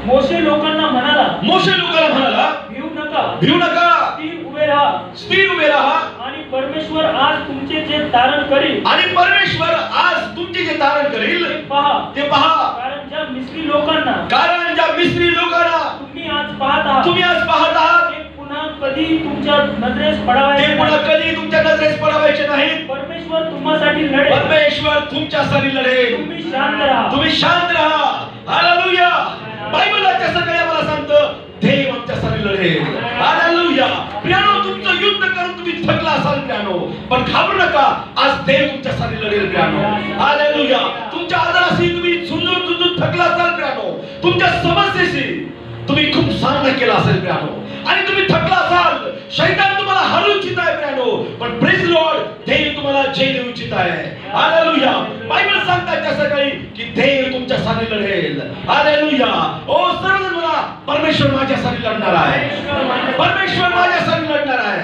मोशे लोकांना म्हणाला भिवू नका, स्थिर उभे राहा आणि परमेश्वर आज तुमचे जे तारण करील ते पहा. कारण ज्या मिस्री लोकांना तुम्ही आज पाहत आहात ते पुन्हा कधी तुमच्या नजरेस पडावायचे नाहीत. परमेश्वर तुम्हासाठी लढेल. लढेल. तुम्ही शांत राहा. हालेलुया. बायबल आजच्या सकाळी आम्हाला सांगतं देव आमच्यासाठी लढेल. हालेलुया. प्रियानो, तुमचं युद्ध करून तुम्ही थकला असाल प्रियानो, पण घाबरू नका, आज देव तुमच्यासाठी लढेल प्रियानो. हालेलुया. तुमच्या आजाराशी तुम्ही झुंजून थकला असाल प्रियानो, तुमच्या समस्येशी तुम्ही खूप सामना केला असेल प्रियानो, आणि तुम्ही थकला असाल, शैतान तुम्हाला हरवू इच्छित आहे प्रियानो, पण प्रेज लॉर्ड, देव तुम्हाला जय देऊ इच्छित आहे. हालेलुया. बायबल सांगतात त्या सकाळी की देव तुमच्यासाठी लढेल. हालेलुया. ओ सर्वजण म्हणा, परमेश्वर माझ्यासाठी लढणार आहे. परमेश्वर माझ्यासाठी लढणार आहे.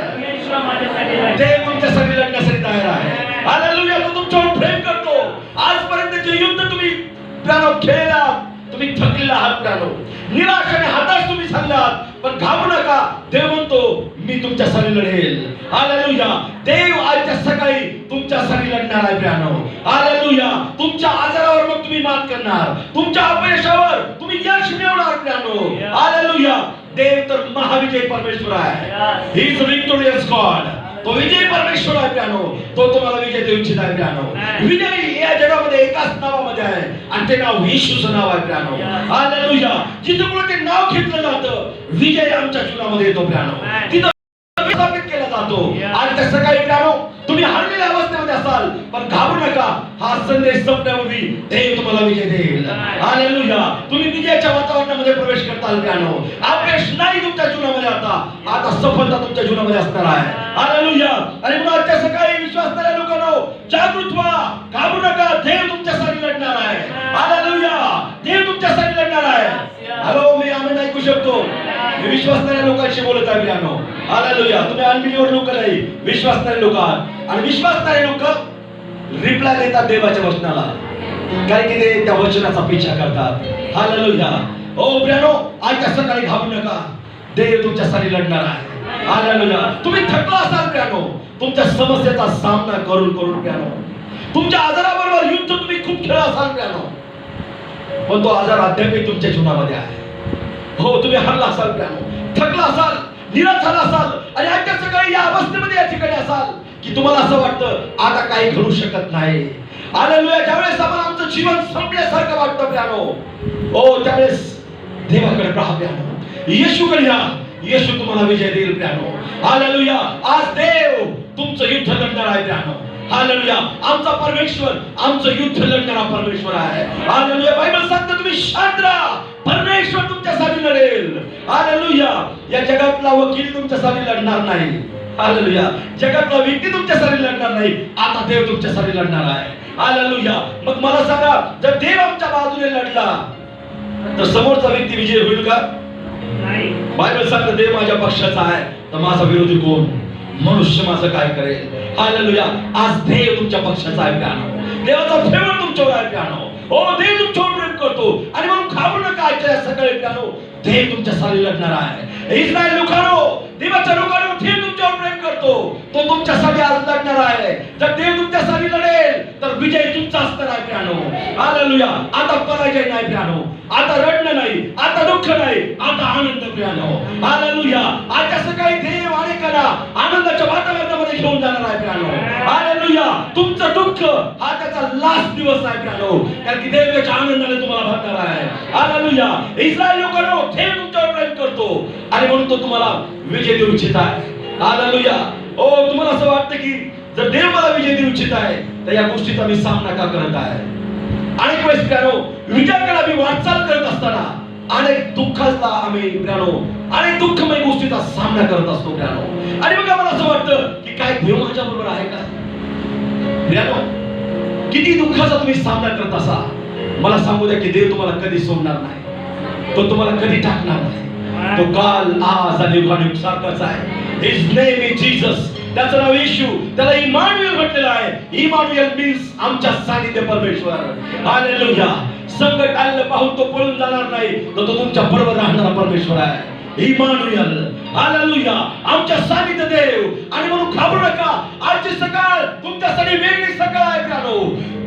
देव तुमच्यासाठी लढण्यासाठी तयार आहे. हालेलुया. तो तुमच्यावर प्रेम करतो. आजपर्यंत जे युद्ध तुम्ही प्रियानो खेळलात, तुम्ही थकलेला आहात प्रियानो, निराश आणि हताश तुम्ही झालात, पण घाबरू नका, देव म्हणतो मी तुमच्यासाठी लढेल. हालेलुया. देव आजच्या सकाळी तुमच्यासाठी लढणार आहे प्रियानो. हालेलुया. तुमच्या आजारावर मग तुम्ही मात करणार, तुमच्या अपयशावर तुम्ही यश मिळवणार प्रियानो. हालेलुया. देव तर महाविजय परमेश्वर आहे. He is victorious God. तो विजय परमेश्वर आहे प्रियानो. तो तुम्हाला विजय देऊ इच्छित आहे प्रियानो. विजय या जगामध्ये एकाच नावामध्ये आहे, आणि ते नाव येशूचं नाव आहे प्रियानो. हालेलुया. जिथे कुठे ते नाव घेतलं जातं, विजय आमच्या जीवनामध्ये येतो प्रियानो. तिथं स्थापित केला जातो. आज त्या सकाळी प्रियानो, तुम्ही हरलेल्या अवस्थेमध्ये असाल, पण घाबरू नका, हा संदेश संपण्यापूर्वी देव तुम्हाला विजय देईल. हालेलुया. तुम्ही विजयाच्या वातावरणामध्ये प्रवेश करताल प्रियानो. अपयश नाही तुमच्या जीवनामध्ये, आता सफलता तुमच्या जीवनामध्ये असणार आहे. हालेलुया. आणि म्हणून आजच्या सकाळी विश्वासणाऱ्या लोकांनो, जागृत व्हा, घाबरू नका, देव तुमच्यासाठी लढणार आहे. हालेलुया. देव तुमच्यासाठी लढणार आहे. हॅलो, मी आमेन ऐकू शकतो. मी विश्वासणाऱ्या लोकांशी बोलत आहे प्रियानो. हालेलुया. तुम्ही अनबिलीव्हर लोक नाही, विश्वासणारे लोक आहात, आणि विश्वासणारे लोक रिप्लाय देतात देवाच्या वचनाला, कारण की ते त्या वचनाचा पिछा करतात. हालेलुया. ओ प्रियानो, आजच्या सकाळी घाबरू नका, देव तुमच्यासाठी लढणार आहे. हालेलुया. तुम्ही थकला असाल प्रियानो, तुमच्या समस्येचा सामना करून प्रियानो, तुमच्या आजाराबरोबर युद्ध तुम्ही खूप खेळला असाल प्रियानो, पण तो आजार अद्याप तुमच्या जीवनामध्ये आहे. हो, तुम्ही हरला असाल प्रियानो, थकला असाल, निराश झाला असाल, आणि आजच्या सकाळी या अवस्थेमध्ये या ठिकाणी असाल की तुम्हाला असं वाटतं आता काही घडू शकत नाही. हालेलुया. ज्यावेळेस आम्हाला आमचं जीवन संपल्यासारखं वाटतं प्रियानो, ओ त्यावेळेस देवाकडे पहा प्रियानो, येशूकडे या. येशू तुम्हाला विजय देईल प्रियानो. हालेलुया. आज देव तुमचं युद्ध लढणार आहे प्रियानो. हालेलुया. आमचा परमेश्वर आमचं युद्ध लढणारा परमेश्वर आहे. हालेलुया. बायबल सांगते तुम्ही शांत राहा, परमेश्वर तुमच्यासाठी लढेल. हालेलुया. या जगातला वकील तुमच्यासाठी लढणार नाही. हालेलुया. जगातला व्यक्ती तुमच्यासाठी लढणार नाही, आता देव तुमच्यासाठी लढणार आहे. हालेलुया. मग मला सांगा, जर देव आमच्या बाजूने लढला तर समोरचा व्यक्ती विजय होईल का? नाही. बायबल सांगते देव माझ्या पक्षाचा आहे, तर माझा विरोधी कोण? मनुष्य माझं काय करेल? हालेलुया. आज देव तुमच्या पक्षाचा आहे प्रियानो. देवाचा फेवर तुमच्यावर आहे प्रियानो. हो, देव तुमच्यावर प्रेम करतो, आणि म्हणून घाबरू नका. आजच्या सकाळी प्रियानो, देव तुमच्यासाठी लढणार आहे. इस्रायल लोकांनो, देवाच्या लोकांनो, देव तुमच्यावर प्रेम करतो, तो तुमच्यासाठी आज लढणार आहे. जर देव तुमच्यासाठी लढेल तर विजय तुमचा असणार आहे प्रियानो. हालेलुया. आता पराजय नाही प्रियानो, आता रडणं नाही, आता दुःख नाही, आता आनंद प्रियानो. हालेलुया. आजच्या सकाळी देव अनेकांना आनंदाच्या वातावरणामध्ये घेऊन जाणार आहे प्रियानो. हालेलुया. तुमचं दुःख हा त्याचा लास्ट दिवस आहे प्रियानो, कारण की देवाच्या आनंदाने तुम्हाला भरणार आहे. हालेलुया. इस्रायल लोकांनो, देव तुमच्यावर प्रेम करतो, आणि म्हणून तो तुम्हाला विजय देऊ इच्छित आहे. हालेलुया. ओ, तुम्हाला असं वाटतं की जर देव मला विजय देऊ इच्छित आहे, तर या गोष्टीचा मी सामना का करत आहे? अनेक वेळेस प्रियानो, विजयाकडे आम्ही वाटचाल करत असताना अनेक दुःखाचा आम्ही प्रियानो, अनेक दुःखमय गोष्टीचा सामना करत असतो प्रियानो, आणि मग आम्हाला असं वाटतं की काय देव माझ्या बरोबर आहे का? प्रियानो, किती दुःखाचा तुम्ही सामना करत असा, मला सांगू द्या की देव तुम्हाला कधी सोडणार नाही, तो तुम्हाला कधी टाकणार नाही. तो काल, आज आणि युगायुग सारखाच आहे. His name is Jesus. त्याचं नाव येशू, त्याला इमानुएल म्हटलेलं आहे. इमानुएल मीन्स आमच्या सानिध्य परमेश्वर. हालेलुया. संकट आलेलं पाहून तो पळून जाणार नाही, तर तो तुमच्या बरोबर राहणारा परमेश्वर आहे. इमानुएल. हालेलुया. आमच्या सानिध्य देव. आणि म्हणून घाबरू नका. आजची सकाळ तुमच्यासाठी वेगळी सकाळ आहे प्यानो.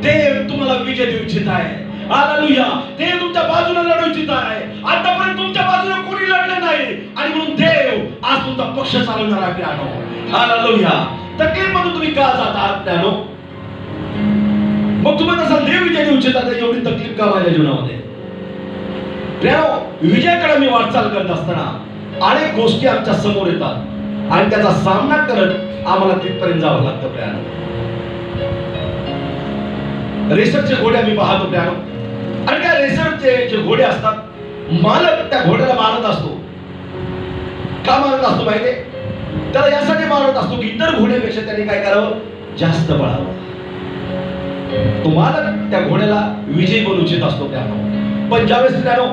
देव तुम्हाला विजय देऊ इच्छित आहे. हालेलुया. देव तुमच्या बाजूने लढू इच्छित आहे. आतापर्यंत तुमच्या बाजूने कोणी लढलं नाही, आणि म्हणून देव आज तुमचा पक्ष चालवणार आहे प्यानो. हालेलुया. तकलीफ मधून तुम्ही का जात आहात प्यानो? मग तुम्ही तसा देव विजय देऊ इच्छिता, एवढी तकलीफ का माझ्या जीवनामध्ये? प्यानो, विजयाकडे मी वाटचाल करत असताना अनेक गोष्टी आमच्या समोर येतात, आणि त्याचा सामना करत आम्हाला तिथपर्यंत जावं लागतं प्यानो. रेसरचे घोडे आम्ही पाहतो प्यानो, आणि त्या रेसरचे जे घोडे असतात, मालक त्या घोड्याला मारत असतो. का मारत असतो माहितीये? त्याला यासाठी मारत असतो की इतर घोड्यापेक्षा त्याने काय करावं, जास्त पळावं. तो मालक त्या घोड्याला विजयी बनवू इच्छित असतो प्यानो. पण ज्यावेळेस प्यानो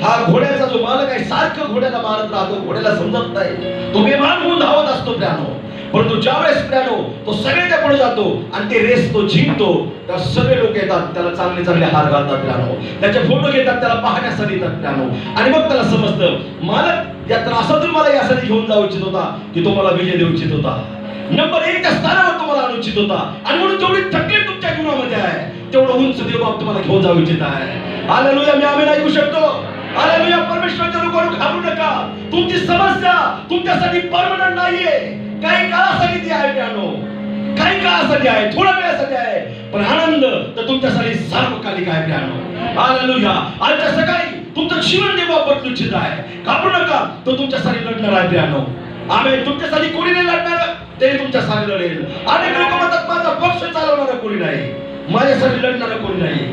हा घोड्याचा जो मालक आहे सारखं घोड्याला मारत राहतो, घोड्याला समजत नाही, तो बेभान होऊन धावत असतो प्यानो. परंतु ज्यावेळेस प्यानो तो सगळ्याच्या पुढे जातो आणि ते रेस तो जिंकतो, तर सगळे लोक येतात, त्याला चांगले चांगले हार घालतात प्यानो, त्याचे फोटो घेतात, त्याला पाहण्यासाठी येतात प्यानो. आणि मग त्याला समजतं मालक या त्रासातून मला यासाठी घेऊन जाऊ इच्छित होता की तो मला विजय देऊ इच्छित होता, नंबर 1 च्या स्थानावर तुम्हाला आणू इच्छित होता. आणि म्हणून जेवढी तकलीफ तुमच्या जीवनामध्ये आहे तेवढं उंच देवबाप तुम्हाला घेऊन जाऊ इच्छित आहे. हालेलुया. मी आमेन ऐकू शकतो? हालेलुया. परमेश्वराच्या लोकांनो, घाबरू नका. तुमची समस्या तुमच्यासाठी परमनंट नाहीये. काही काळासाठी ती आहे प्यानो, काही काळासाठी आहे, थोड्या वेळासाठी आहे, पण आनंद तर तुमच्यासाठी सार्वकालिक आहे प्यानो. हालेलुया. आजच्या सकाळी तुमचं जीवन देवबाप बदलू इच्छित आहे. घाबरू नका. तो तुमच्यासाठी लढणार आहे प्यानो. आमेन. तुमच्यासाठी कोणी नाही लढणार, ते तुमच्यासाठी लढेल. अनेक लोक म्हणतात माझा पक्ष चालवणारा कोणी नाही, माझ्यासाठी लढणारा कोणी नाही.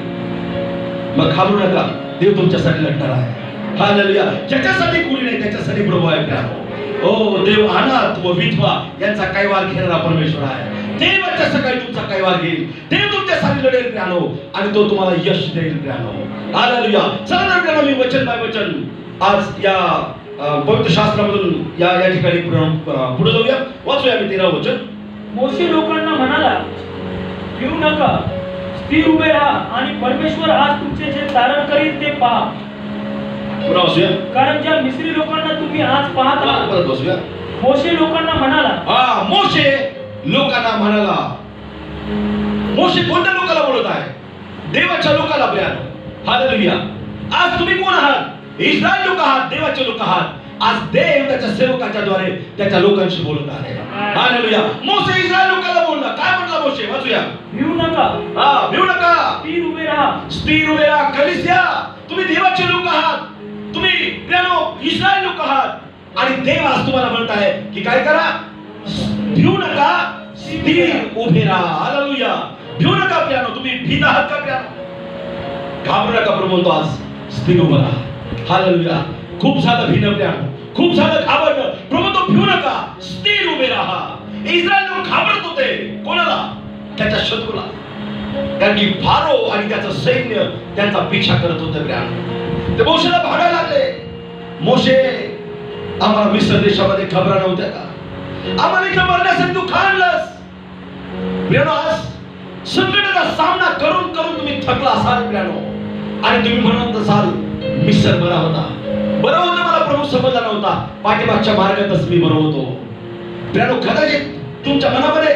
मग घाबरू नका. देव तुमच्यासाठी लढणार आहे. हालेलुया. ज्याच्यासाठी कोणी नाही त्याच्यासाठी प्रभू आहे प्यानो. ओ देव अनाथ व विधवा यांचा कैवार घेणारा परमेश्वर आहे. देवाच्या सकाळी तुमचा कैवार घेईल. देव तुमच्यासाठी लढेल प्यानो, आणि तो तुम्हाला यश देईल प्यानो. हालेलुया. चला ना प्यानो, मी वचन बाय वचन आज या पवित्र शास्त्रामधून या ठिकाणी पुढे जाऊया. वाचूया मी 13 वचन. मोशे लोकांना म्हणाला, भिवू नका, स्थिर उभे राहा, आणि परमेश्वर आज तुमचे जे तारण करील ते पहा. कारण ज्या मिस्री लोकांना तुम्ही आज पाहत आहात. मोशे लोकांना म्हणाला. मोशे लोकांना म्हणाला. मोशे कोणत्या लोकांना बोलत आहे? देवाच्या लोकांना प्यानो. हालेलुया. आज तुम्ही कोण आहात? इस्रायल लोक आहात, देवाचे लोक आहात. आज देव त्याच्या सेवकाच्या द्वारे त्याच्या लोकांशी बोलत आहे. हालेलुया. मोशे इस्रायल लोकांना बोलला. काय म्हटला मोशे? वाचूया. भिवू नका. भिवू नका. स्थिर उभे राहा. स्थिर उभे राहा. कलीसिया, तुम्ही देवाचे लोक आहात, तुम्ही प्यानो इस्रायल लोक आहात, आणि देव आज तुम्हाला म्हणत आहे की काय करा? भिवू नका, स्थिर उभे राहा. हालेलुया. भिवू नका प्यानो. तुम्ही भीत आहात का प्यानो? घाबरू नका. प्रभू म्हणतो आज स्थिर उभे राहा. हालेलुया. खूप झालं भीन प्यानो, खूप झालं घाबरणं. प्रभू तो भिवू नका, स्थिर उभे राहा. इस्रायल लोक घाबरत होते. कोणाला? त्याच्या शत्रूला. कारण की फारो आणि त्याचं सैन्य त्यांचा पिछा करत होते प्यानो. ते मोशेला भागायला लागले. मोशे, आम्हाला मिस्र देशामध्ये खबरा नव्हत्या का? आम्हाला इथं मरण्यासाठी तू का आणलंस? प्यानो, आज संकटाचा सामना करून करून तुम्ही थकला असाल प्यानो, आणि तुम्ही म्हणत असाल मिस्र बरा होता. बरं होतं, मला प्रभू समजला नव्हता, पाठीमागच्या मार्गातच मी बरं होतो. प्यानो, कदाचित तुमच्या मनामध्ये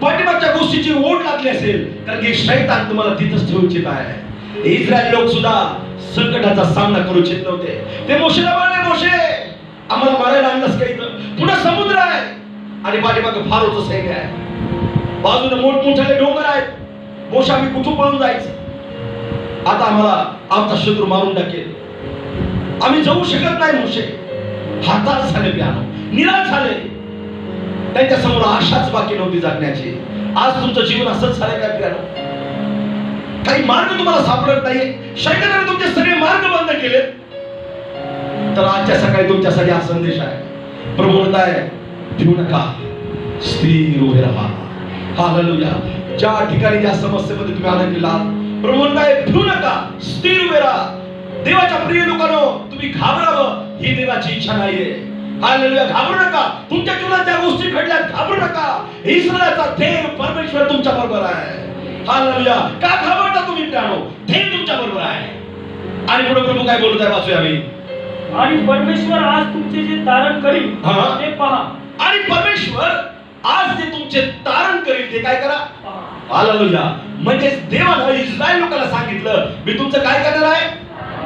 पाठीमागच्या गोष्टीची ओढ लागली असेल, कारण की शैतान तुम्हाला तिथंच ठेवू इच्छित आहे. इस्रायल लोक सुद्धा संकटाचा सामना करू इच्छित नव्हते. ते मोशेला म्हणाले, मोशे, आम्हाला मारायला आणलंस का? इथं पुन्हा समुद्र आहे आणि पाठीमागे फारोचं सैन्य आहे, बाजूने मोठमोठे डोंगर आहेत. मोशे, आम्ही कुठून पळून जायचं? आता आम्हाला आमचा शत्रू मारून टाकेल, आम्ही जाऊ शकत नाही. मोशे हाताच झाले प्यानो, निराश झाले. त्यांच्या समोर आशाच बाकी नव्हती जगण्याची. आज तुमचं जीवन असंच झालं काय प्यानो? काही मार्ग तुम्हाला सापडत नाहीये. शैतानाने तुमचे सगळे मार्ग बंद केले. तर आजच्या सकाळी तुमच्यासाठी हा संदेश आहे. प्रभू म्हणत आहे, भिवू नका, स्थिर उभे राहा. हालेलुया. ज्या ठिकाणी ज्या समस्येमध्ये तुम्ही अडकलेला, प्रभू म्हणत आहे, भिवू नका, स्थिर उभे राहा. देवाच्या प्रिय लोकांनो, तुम्ही घाबरावं ही देवाची इच्छा नाहीये. हालेलुया. घाबरू नका. तुमच्या जीवनात ज्या गोष्टी घडल्या घाबरू नका. इस्रायलचा देव परमेश्वर तुमच्या बरोबर आहे. हालेलुया. का घाबरता तुम्ही प्रियानो? देव तुमच्या बरोबर आहे. आणि पुढे प्रभू काय बोलत आहे वाचूया आम्ही. आणि परमेश्वर आज तुमचे जे तारण करील हा. ते पहा. आणि परमेश्वर आज जे तुमचे तारण करील ते काय करा. हालेलुया. म्हणजे देवानं इस्रायल लोकांना सांगितलं मी तुमचं काय करणार आहे.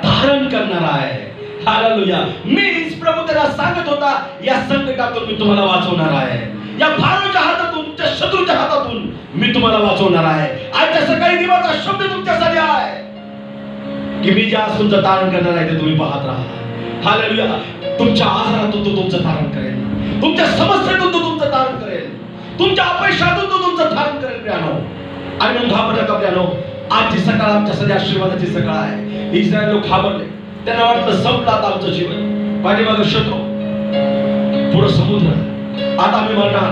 धारण करणार आहे. हालेलुया. मीच प्रभू त्याला सांगत होता या संकटातून मी तुम्हाला वाचवणार आहे. या फारोच्या हातातून तुमच्या शत्रूच्या हातातून मी तुम्हाला वाचवणार आहे. आजच्या सकाळी देवाचा शब्द तुमच्यासाठी आहे की मी जे आज तुमचं तारण करणार आहे ते तुम्ही पाहत राहा. हालेलुया. तुमच्या आजारातून तो तुमचं तारण करेल. तुमच्या समस्येतून तो तुमचं तारण करेल. तुमच्या अपयशातून तो तुमचं तारण करेल प्रियानो. आणि मग घाबरू नका प्रियानो. आजची सकाळ आमच्यासाठी आशीर्वादाची सकाळ आहे. इस्रायल लोक घाबरले. त्यांना वाटलं संपलं आता आमचं जीवन. पाठीमागं शत्रू, पुढं समुद्र, आता आम्ही मरणार.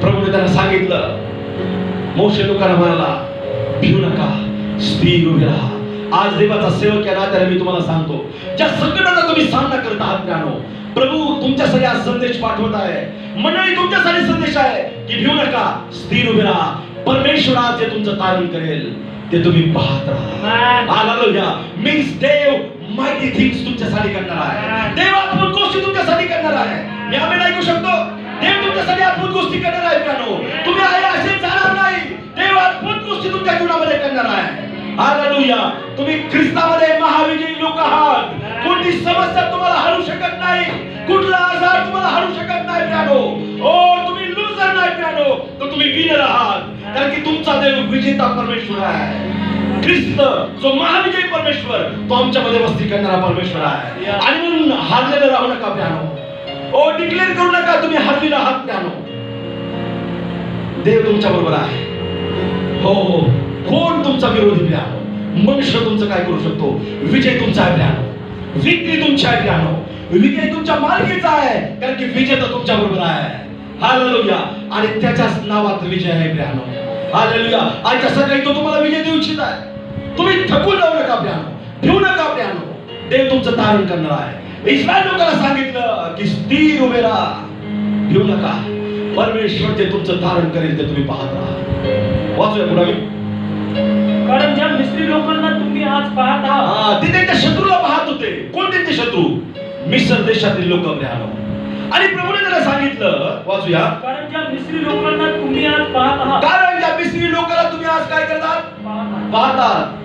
प्रभूने त्यांना सांगितलं. मोशे लोकांना म्हणाला भिऊ नका, स्थिर उभे राहा. आज देवाचा सेवक या नात्याने मी तुम्हाला सांगतो ज्या संकटाचा तुम्ही सामना करत आहात प्रियानो, प्रभू तुमच्यासाठी आज संदेश पाठवत आहे. मंडळी तुमच्यासाठी संदेश आहे की भिऊ नका, स्थिर उभे राहा. परमेश्वर आज जे तुमचं तारण करेल ते तुम्ही पाहत राहा. हालेलुया. मीन्स देव माहिती थिंग्स तुमच्यासाठी करणार आहे. देव अद्भुत गोष्टी तुमच्यासाठी करणार आहे. मी आम्ही ऐकू शकतो. देव तुमच्यासाठी अद्भुत गोष्टी करणार आहे प्रियानो. तुम्ही आहे असे जाणार नाही. देव अद्भुत गोष्टी तुमच्या जीवनामध्ये करणार आहे. हालेलुया. तुम्ही ख्रिस्तामध्ये महाविजयी लोक आहात. कोणती समस्या तुम्हाला हरवू शकत नाही. कुठला आजार तुम्हाला हरवू शकत नाही प्रियानो. ओ तुम्ही लूजर नाही प्रियानो, तर तुम्ही विनर आहात. कारण की तुमचा देव विजेता परमेश्वर आहे. ख्रिस्त जो महाविजयी परमेश्वर तो आमच्यामध्ये वस्ती करणारा परमेश्वर आहे. आणि म्हणून हारलेलं राहू नका प्रियानो. ओ डिक्लेअर करू नका तुम्ही हारलेला आहात प्रियानो. देव तुमच्या बरोबर आहे. हो हो. कोण तुमचा विरोधी प्रियानो? मनुष्य तुमचं काय करू शकतो? विजय तुमचा आहे प्रियानो. विक्री तुमची आहे प्रियानो. विजय तुमच्या मालकीचा आहे. कारण की विजेता तुमच्या बरोबर आहे. हालेलुया. आणि त्याच्याच नावात विजय आहे प्रियानो. हालेलुया. आजच्या सकाळी तो तुम्हाला विजय देऊ इच्छित आहे. तुम्ही थकून जाऊ नका प्रियानो. भिऊ नका प्रियानो. देव तुमचं तारण करणार आहे. इस्रायल लोकांना सांगितलं की स्थिर उभे राहा, भिऊ नका. परमेश्वर जे तुमचं तारण करेल ते तुम्ही पाहत राहा. वाचूया पुढे. कारण ज्या मिस्री लोकांना तुम्ही आज पाहत आहात ते त्यांच्या शत्रूला पाहत होते. कोण त्यांचे शत्रू? मिस्र देशातील लोक प्रियानो. आणि प्रभूने त्याला सांगितलं. वाचूया. कारण ज्या मिस्री लोकांना तुम्ही आज पाहत आहात. कारण ज्या मिस्री लोकांना तुम्ही आज काय करतात? पाहतात.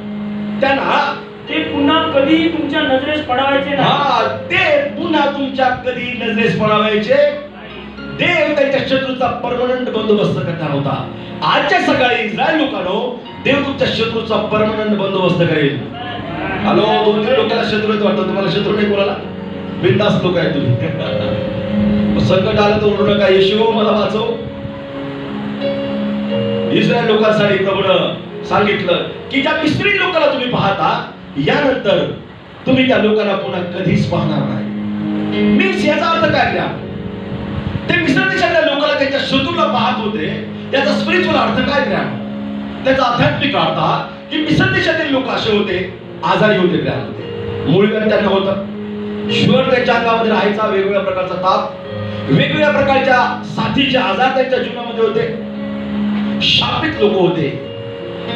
त्यांना ते पुन्हा कधी तुमच्या नजरेस पडायचे नाही. ते पुन्हा तुमच्या कधी नजरेस पडायचे. देव त्यांच्या शत्रूचा परमनंट बंदोबस्त करणार होता. आजच्या सकाळी इस्रायल लोकांनो देव तुमच्या शत्रूचा परमनंट बंदोबस्त करेल. हॅलो. दोन तीन लोकांना शत्रू आहेत वाटतं. तुम्हाला शत्रू नाही कोणाला? बिनधास्त लोक आहेत तुम्ही. संकट आलं तर ओरडू नका, येशू मला वाचव. इस्रायल लोकांसाठी प्रभूनं सांगितलं की ज्या मिस्री लोकांना तुम्ही पाहता यानंतर तुम्ही त्या लोकांना पुन्हा कधीच पाहणार नाही. मीन्स याचा अर्थ काय द्या? ते मिस्र देशातल्या लोकांना त्यांच्या शत्रूला पाहत होते. त्याचा स्पिरिच्युअल अर्थ काय द्या? त्याचा आध्यात्मिक अर्थ की मिस्र देशातील लोक असे होते, आजारी होते, ग्रहण होते, मूळव्याध त्यांना होतं, शुगर त्यांच्या अंगामध्ये राहायचा, वेगवेगळ्या प्रकारचा ताप, वेगवेगळ्या प्रकारच्या साथीचे आजार त्यांच्या जीवनामध्ये होते, शापित लोक होते,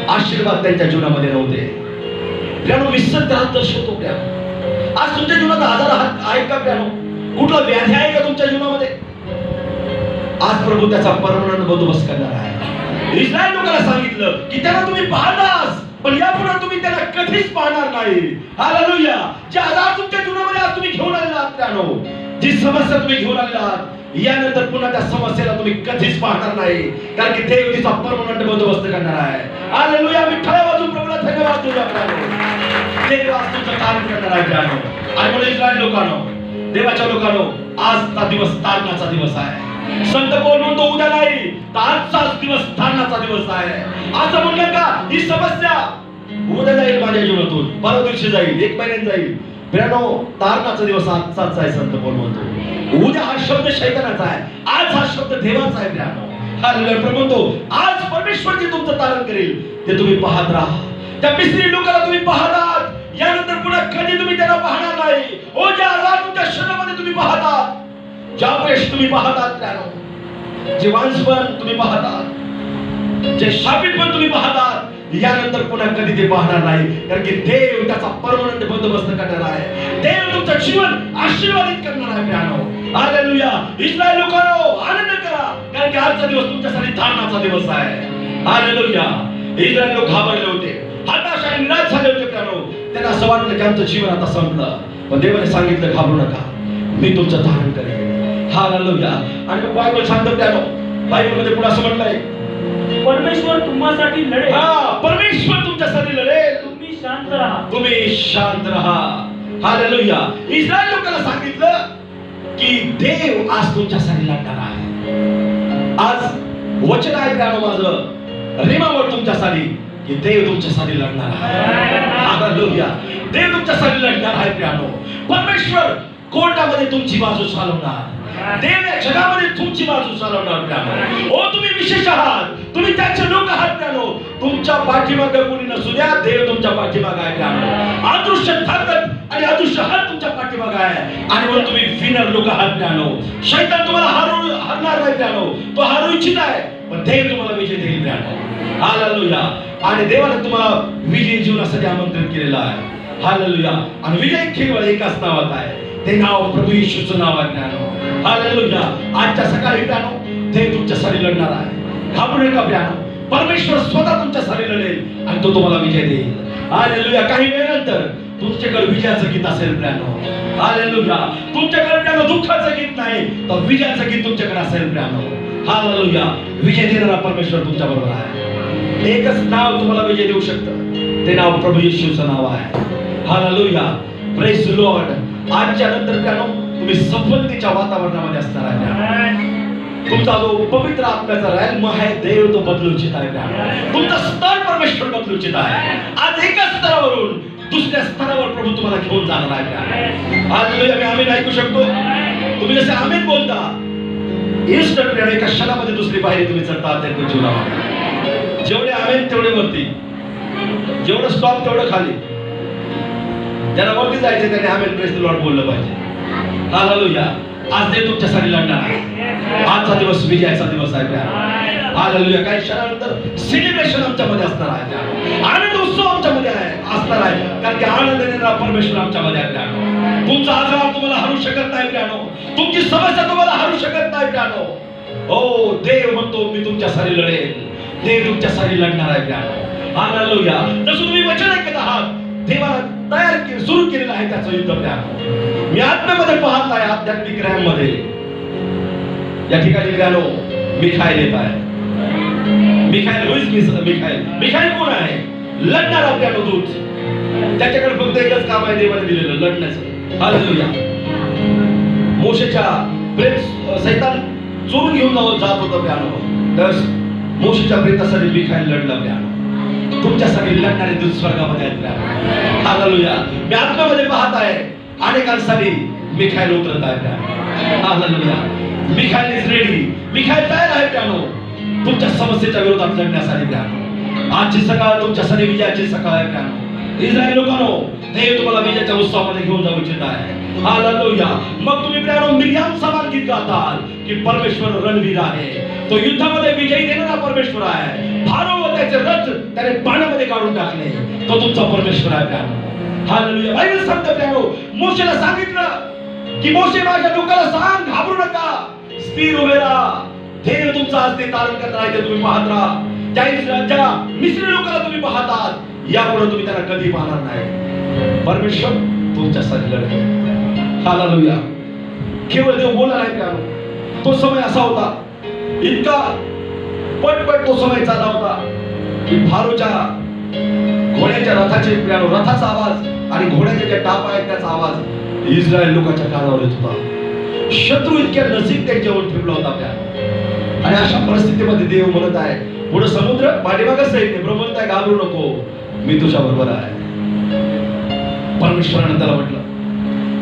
आशीर्वाद त्यांच्या जीवनामध्ये नव्हते. प्रियानो मिस्र त्याला दर्शवतो. प्रियानो आज तुमच्या जीवनात आजार आहेत का? प्रियानो कुठला व्याधी आहे का तुमच्या जीवनामध्ये? आज प्रभू त्याचा परमनंट बंदोबस्त करणार आहे. इस्रायल लोकांना सांगितलं की त्यांना तुम्ही पाहताच पण यापुढे तुम्ही त्याला कधीच पाहणार नाही. हालेलुया. जे आजार तुमच्या जीवनामध्ये आज तुम्ही घेऊन आलेला आहात प्रियानो, जी समस्या तुम्ही घेऊन आलेला आहात, यानंतर पुन्हा त्या समस्येला तुम्ही कधीच पाहणार नाही. कारण की देव तिचा परमनंट बंदोबस्त करणार आहे. हालेलुया. विठ्ठला वाजून प्रभूला धन्यवाद देऊया प्रियानो. देव आज तुमचं काम करणार आहे प्रियानो. आणि म्हणून इस्रायल लोकांनो, देवाच्या लोकांनो, आजचा दिवस तारणाचा दिवस आहे. संत पौल म्हणतो उद्या नाही तर आजचाच दिवस तारणाचा दिवस आहे. असं म्हणलं का ही समस्या उद्या जाईल माझ्या जीवनातून, परवा दिवशी जाईल, एक महिन्यात जाईल. प्रियानो तारणाचा दिवस आजचाच आहे. संत पौल म्हणतो उद्या हा शब्द शैतानाचा आहे, आज हा शब्द देवाचा आहे. प्रियानो हालेलुया. प्रभू म्हणतो आज परमेश्वर जे तुमचं तारण करेल ते तुम्ही पाहत राहा. त्या मिस्री लोकांना तुम्ही पाहतात, यानंतर पुन्हा कधी तुम्ही त्यांना पाहणार नाही. ओ ज्या आजार तुमच्या शरीरामध्ये तुम्ही पाहतात ज्या अपयश तुम्ही पाहतात प्रियानो, जे वांझपण तुम्ही पाहतात, जे शापित पण तुम्ही पाहतात, यानंतर पुन्हा कधी ते पाहणार नाही. कारण की देव त्याचा परमनंट बंदोबस्त करणार आहे. देव तुमचं जीवन आशीर्वादित करणार आहे प्रियानो. हालेलुया. इस्रायल लोकांनो, आनंद करा, कारण की आजचा दिवस तुमच्यासाठी धारणाचा दिवस आहे. हालेलुया. इस्रायल लोक घाबरले होते, हताश आणि निराश झाले होते प्रियानो. त्यांना असं वाटलं की आमचं जीवन आता संपलं. पण देवाने सांगितलं, घाबरू नका, मी तुमचं धारण करेन. हालेलुया. आणि बायबल सांगतं प्रियानो, बायबलमध्ये पुढे असं म्हटलंय, परमेश्वर तुम्हासाठी लढेल. परमेश्वर तुमच्यासाठी लढेल. तुम्ही शांत राहा. तुम्ही शांत राहा. हालेलुया. इस्रायल लोकांना सांगितलं की देव आज तुमच्यासाठी लढणार आहे. आज वचन आहे प्रियानो माझं रिमावर तुमच्यासाठी की देव तुमच्यासाठी लढणार आहे. हालेलुया. देव तुमच्यासाठी लढणार आहे प्रियानो. परमेश्वर कोर्टामध्ये तुमची बाजू चालवणार. देव या जगामध्ये तुमची बाजू चालवणार प्रियानो. ओ तुम्ही विशेष आहात, तुम्ही त्याचे लोक आहात प्रियानो. तुमच्या पाठीमागे कोणी नसू द्या, देव तुमच्या पाठीमागे आहे प्रियानो. अदृश्य ताकद आणि अदृश्य हात तुमच्या पाठीमागे आहे. आणि म्हणून तुम्ही विनर लोक आहात प्रियानो. शैतान तुम्हाला हरणार नाही प्रियानो. तो हारू इच्छित आहे, पण देव तुम्हाला विजय देईल प्रियानो. हालेलुया. आणि देवाने तुम्हाला विजय जीवनासाठी आमंत्रित केलेलं आहे. हालेलुया. आणि विजय केवळ एकाच नावात आहे, ते नाव प्रभू येशूचं नाव आहे प्रियानो. हालेलुया. आजच्या सकाळी प्रियानो देव तुमच्यासाठी लढणार आहे. घाबरू नका प्रियानो. परमेश्वर स्वतः तुमच्यासाठी लढेल आणि तो तुम्हाला विजय देईल. हालेलुया. काही वेळानंतर तुमच्याकडे विजयाचं गीत असेल प्रियानो. हालेलुया. तुमच्याकडे प्रियानो दुःखाचं गीत नाही, तर विजयाचं गीत तुमच्याकडे असेल प्रियानो. हालेलुया. विजय देणारा परमेश्वर तुमच्या बरोबर आहे. एकच नाव तुम्हाला विजय देऊ शकतं, ते नाव प्रभू येशूचं नाव आहे. हालेलुया. Praise the Lord. आजच्या नंतर प्रियानो तुम्ही सफलतेच्या वातावरणामध्ये असणार आहे. तुमचा जो पवित्र आत्म्याचा रॅल्म आहे, देव तो बदलू इच्छित आहे. तुमचा स्तर परमेश्वर बदलू इच्छित आहे. आज एका स्तरावरून दुसऱ्या स्तरावर प्रभू तुम्हाला घेऊन जाणार आहे. हालेलुया. मी आमीन ऐकू शकतो. तुम्ही जसे आमीन बोलता, इन्स्टंट एका क्षणामध्ये दुसरी पायरी तुम्ही चढता त्यांच्या जीवनामध्ये. जेवढे आमीन तेवढे वरती, जेवढं स्टॉप तेवढं खाली. ज्यांना वरती जायचे त्याने आमीन प्रेज द लॉर्ड बोललं पाहिजे. हालेलुया. आज देव तुमच्यासाठी लढणार आहे. आजचा दिवस विजयाचा दिवस आहे प्रियानो. हालेलुया. काही क्षणानंतर सेलिब्रेशन आमच्यामध्ये असणार आहे. आनंद उत्सव आमच्यामध्ये असणार आहे, कारण की आनंद देणारा परमेश्वर आमच्यामध्ये आहे प्रियानो. तुमचा आजार तुम्हाला हरू शकत नाही प्रियानो. तुमची समस्या तुम्हाला हरू शकत नाही प्रियानो. हो, देव म्हणतो मी तुमच्यासाठी लढेल. देव तुमच्यासाठी लढणार आहे प्रियानो. हालेलुया. जसं तुम्ही वचन ऐकत आहात, देवाला तयार सुरू केलेलं आहे त्याचं युद्ध प्रियानो. मी आत्म्यामध्ये पाहत आहे, आध्यात्मिक रॅममध्ये. या ठिकाणी प्रियानो मिखाईल येत आहे. मिखाईल कोण आहे? लढणारा प्रियानो दूत. त्याच्याकडे फक्त एकच काम आहे देवाने दिलेलं, लढण्याचं. हालेलुया. मोशेच्या प्रेत सैतान चोरून घेऊन जात होता प्रियानो, तर मोशेच्या प्रेतासाठी मिखाईल लढला प्रियानो. तुमच्यासाठी लढणारे दूत स्वर्गामध्ये आहेत प्रियानो. हालेलुया. मी आत्म्यामध्ये पाहत आहे, अनेकांसाठी मिखाईल उतरत आहे प्रियानो. Hallelujah. Mikhail is ready. Mikhail तयार आहे प्रियानो तुमच्या समस्येच्या विरोधात लढण्यासाठी प्रियानो. आजची सकाळ तुमच्यासाठी विजयाची सकाळ आहे प्रियानो. इस्रायल लोकांनो, देव तुम्हाला विजयाच्या उत्सवामध्ये घेऊन जाऊ इच्छित आहे. हालेलुया. मग तुम्ही प्रियानो मिर्याम समान गीत गाताल की परमेश्वर रणवीर आहे. तो युद्धामध्ये विजयी देणारा परमेश्वर आहे. फारो व त्याचे रथ त्याने पाण्यामध्ये काढून टाकले, तो तुमचा परमेश्वर आहे प्रियानो. हालेलुया. बायबल सांगते प्रियानो, मोशेला सांगितलं की मोशे माझ्या लोकांना सांग, घाबरू नका, स्थिर उभे राहा. देव तुमचा आज ते तारण करणार आहे, ते तुम्ही पाहत राहा. ज्या मिस्री लोकांना तुम्ही पाहतात, यापुढे तुम्ही त्यांना कधी पाहणार नाही. परमेश्वर तुमच्यासाठी लढेल. हालेलुया. केवळ देव बोलला नाही प्रियानो. तो समय असा होता, इतका पटपट तो समय चालला होता की फारोच्या घोड्याच्या रथाचे प्रियानो रथाचा आवाज आणि घोड्याचे जे टाप आहेत त्याचा आवाज इस्रायल लोकांच्या कानावर येत होता. शत्रू इतक्या नजीक त्यांच्यावर ठेवला होता प्रियानो. आणि अशा परिस्थितीमध्ये देव म्हणत आहे, पुढे समुद्र, पाठीमागे सैन्य. प्रभू म्हणत आहे, घाबरू नको, मी तुझ्या बरोबर आहे. परमेश्वराने त्याला म्हटलं,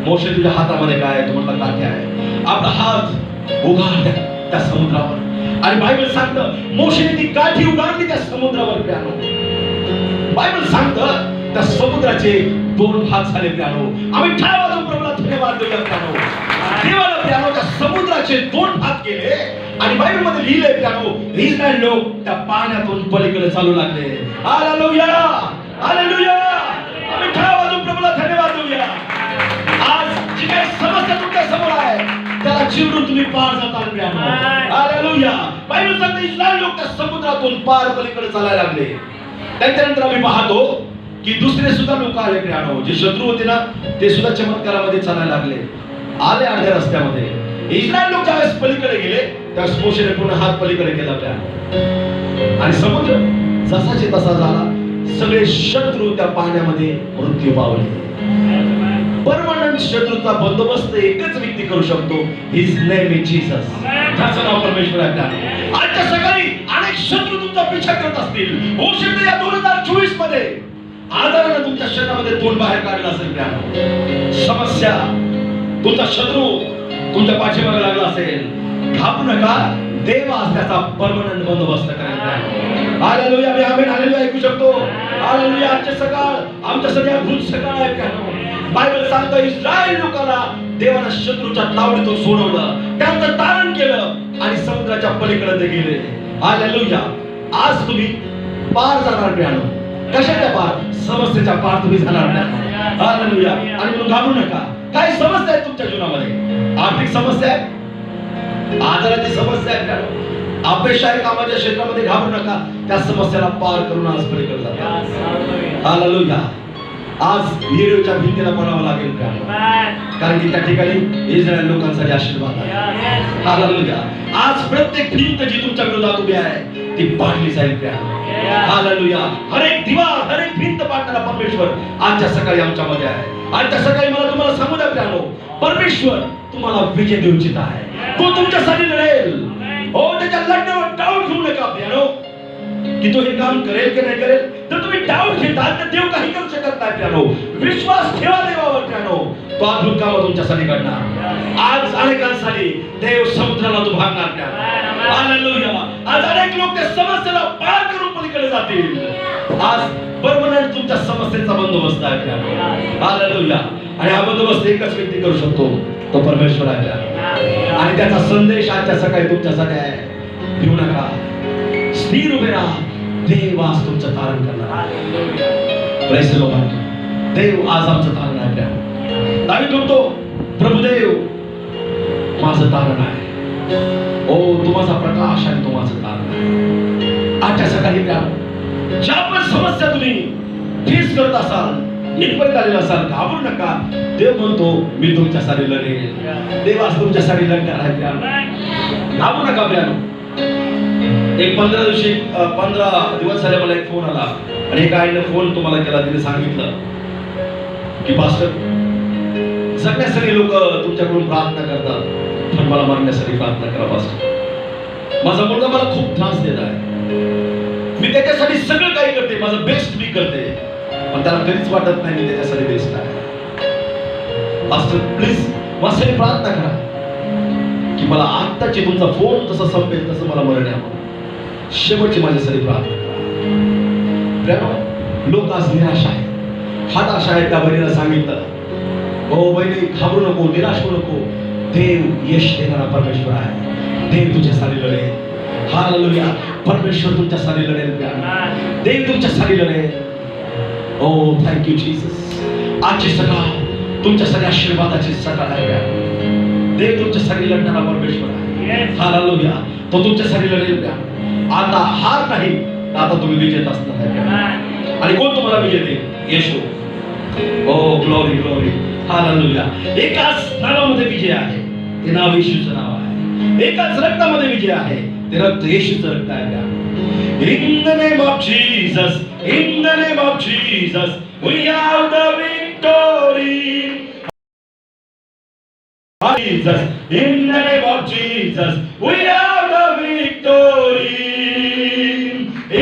मोशे तुझ्या हातामध्ये काय आहे? तो म्हटला, काठी आहे. आपला हात उगार त्या समुद्रावर. आणि बायबल सांगतं मोशेने ती काठी उगारली त्या समुद्रावर प्रियानो. बायबल सांगतं त्या समुद्राचे 2 भाग झाले प्यानो. आम्ही ठाव वाजून प्रभूला धन्यवाद देऊया प्यानो. देवाला प्यानो त्या समुद्राचे 2 भाग केले आणि बायबल मध्ये लिहिलंय प्यानो इस्रायल लोक त्या पाण्यातून पलीकडे चालू लागले. Hallelujah hallelujah. आम्ही ठाव वाजून प्रभूला धन्यवाद देऊया. आज जी काही समस्या तुमच्या समोर आहे त्याला चिरून तुम्ही पार जाताल प्यानो. हालेलुया. बायबल सांगते इस्रायल लोक त्या समुद्रातून पार पलीकडे चालायला लागले. त्यानंतर आम्ही पाहतो की दुसरे सुद्धा लोक आले प्यानो. जे शत्रू होते ना ते सुद्धा चमत्कारामध्ये चालायला लागले. आले अर्ध्या रस्त्यामध्ये. इस्रायल लोक ज्यावेळेस पलीकडे गेले त्यावेळेस मोशेने पुन्हा हात पलीकडे केला प्यानो आणि समुद्र जसाचे तसा झाला. सगळे शत्रू त्या पाण्यामध्ये मृत्यू पावले. परमनंट शत्रूचा बंदोबस्त एकच व्यक्ती करू शकतो. His name is Jesus. त्याचं नाव परमेश्वर आहे. आजच्या सकाळी अनेक शत्रू तुमचा पिछा करत असतील. होऊ शकते या 2024 मध्ये आजारानं तुमच्या शरीरामध्ये तोंड बाहेर काढलं असेल प्यानो. समस्या तुमचा शत्रू तुमच्या पाठीमागे लागला असेल. घाबरू नका. देव आज त्याचा परमनंट बंदोबस्त करेल. हालेलुया. आम्ही आमेन हालेलुया ऐकू शकतो. हालेलुया. आजचे सकाळ आमच्यासाठी अद्भुत सकाळ आहे प्यानो. बायबल सांगतं इस्रायल लोकांना देवानं शत्रूच्या तावडीतून सोडवलं. त्यांचं तारण केलं आणि समुद्राच्या पलीकडे ते गेले. हालेलुया. आज तुम्ही पार जाणार प्यानो. कशाच्या पार? समस्येच्या पार तुम्ही जाणार नाही. हालेलुया. आणि म्हणून घाबरू नका. काही समस्या आहेत तुमच्या जीवनामध्ये. आर्थिक समस्या आहे, आजाराची समस्या आहे प्यानो. अपेक्षा आहे कामाच्या क्षेत्रामध्ये. घाबरू नका. त्या समस्याला पार करून आज पलीकडे जाता. हालेलुया. आज येरीच्या भिंतीला पडावं लागेल प्यानो. कारण की त्या ठिकाणी इस्रायल लोकांसाठी आशीर्वाद आहे. हालेलुया. आज प्रत्येक भिंत जी तुमच्या विरोधात उभी आहे ती पाडली जाईल प्यानो. हालेलुया. हर एक दिवार हर एक भिंत पाडणारा परमेश्वर आजच्या सकाळी आमच्यामध्ये आहे. आजच्या सकाळी मला तुम्हाला सांगू द्या प्यानो परमेश्वर तुम्हाला विजय देऊ इच्छित आहे. तो तुमच्यासाठी लढेल. हो त्याच्या लढण्यावर डाऊट घेऊ नका प्यानो की तो हे काम करेल की नाही करेल. तर तुम्ही डाऊट घेताल तर देव काही करू शकत नाही प्यानो. विश्वास ठेवा देवावर प्यानो. तो अद्भुत काम तुमच्यासाठी करणार. आज अनेकांसाठी देव समुद्राला तो भागणार प्यानो. हालेलुया. आज अनेक लोक त्या समस्येला पार करून पलीकडे जातील. आज परमनंट तुमच्या समस्येचा बंदोबस्त आहे प्यानो. हालेलुया. आणि हा बंदोबस्त एकच व्यक्ती करू शकतो. तो परमेश्वर आहे प्यानो. आणि त्याचा संदेश आजच्या सकाळी तुमच्यासाठी आहे. भिवू नका. स्थिर उभे राहा. देव आज तुमचं तारण करणार. Press the lord. देव आज आमचं तारण आहे प्यानो. दावीद म्हणतो प्रभुदेव माझं तारण आहे. ओ तू माझा प्रकाश आणि तू माझं तारण आहे. आजच्या सकाळी प्यानो ज्या पण समस्या तुम्ही फेस करत असाल इथपर्यंत आलेला असाल घाबरू नका. देव म्हणतो मी तुमच्यासाठी लढेल. देव आज तुमच्यासाठी लढणार आहे प्यानो. घाबरू नका प्यानो. एक 15 दिवस झाले मला एक फोन आला आणि एका आईने फोन तुम्हाला केला. तिने सांगितलं की पास्टर जगण्यासाठी लोक तुमच्याकडून प्रार्थना करतात पण मला मरण्यासाठी प्रार्थना करा पास्टर. माझा मुलगा मला खूप त्रास देत आहे. मी त्याच्यासाठी सगळं काही करते. माझं बेस्ट मी करते पण त्याला कधीच वाटत नाही मी त्याच्यासाठी बेस्ट आहे. पास्टर प्लीज माझ्यासाठी प्रार्थना करा की मला आत्ताची तुमचा फोन जसा संपेल तसं मला मरण यावं. शेवटची माझ्यासाठी प्रार्थना करा. लोक आज निराश आहे हताश आहे. त्या बहिणीला सांगितलं हो बहिणी घाबरू नको निराश होऊ नको. देव यश देणारा परमेश्वर आहे. देव तुझ्यासाठी लढेल. हालेलुया. परमेश्वर तुमच्यासाठी लढेल. देव तुमच्यासाठी लढेल. ओ थँक यू जीसस. आजची सकाळ तुमच्यासाठी आशीर्वादाची सकाळ आहे. देव तुमच्यासाठी लढणारा परमेश्वर आहे. हालेलुया. तो तुमच्यासाठी लढेल. आता हार नाही आता तुम्ही विजेत असणार आहे. आणि कोण तुम्हाला विजय देईल? येशू. ओ ग्लोरी ग्लोरी. हालेलुया. एकाच नावामध्ये विजय आहे. ते नाव येशूचं नाव आहे. एकाच रक्तामध्ये विजय आहे. ते रक्त येशूचं रक्त आहे. In the name of Jesus, in the name of Jesus, we have the victory. Jesus, in the name of Jesus, we have the victory.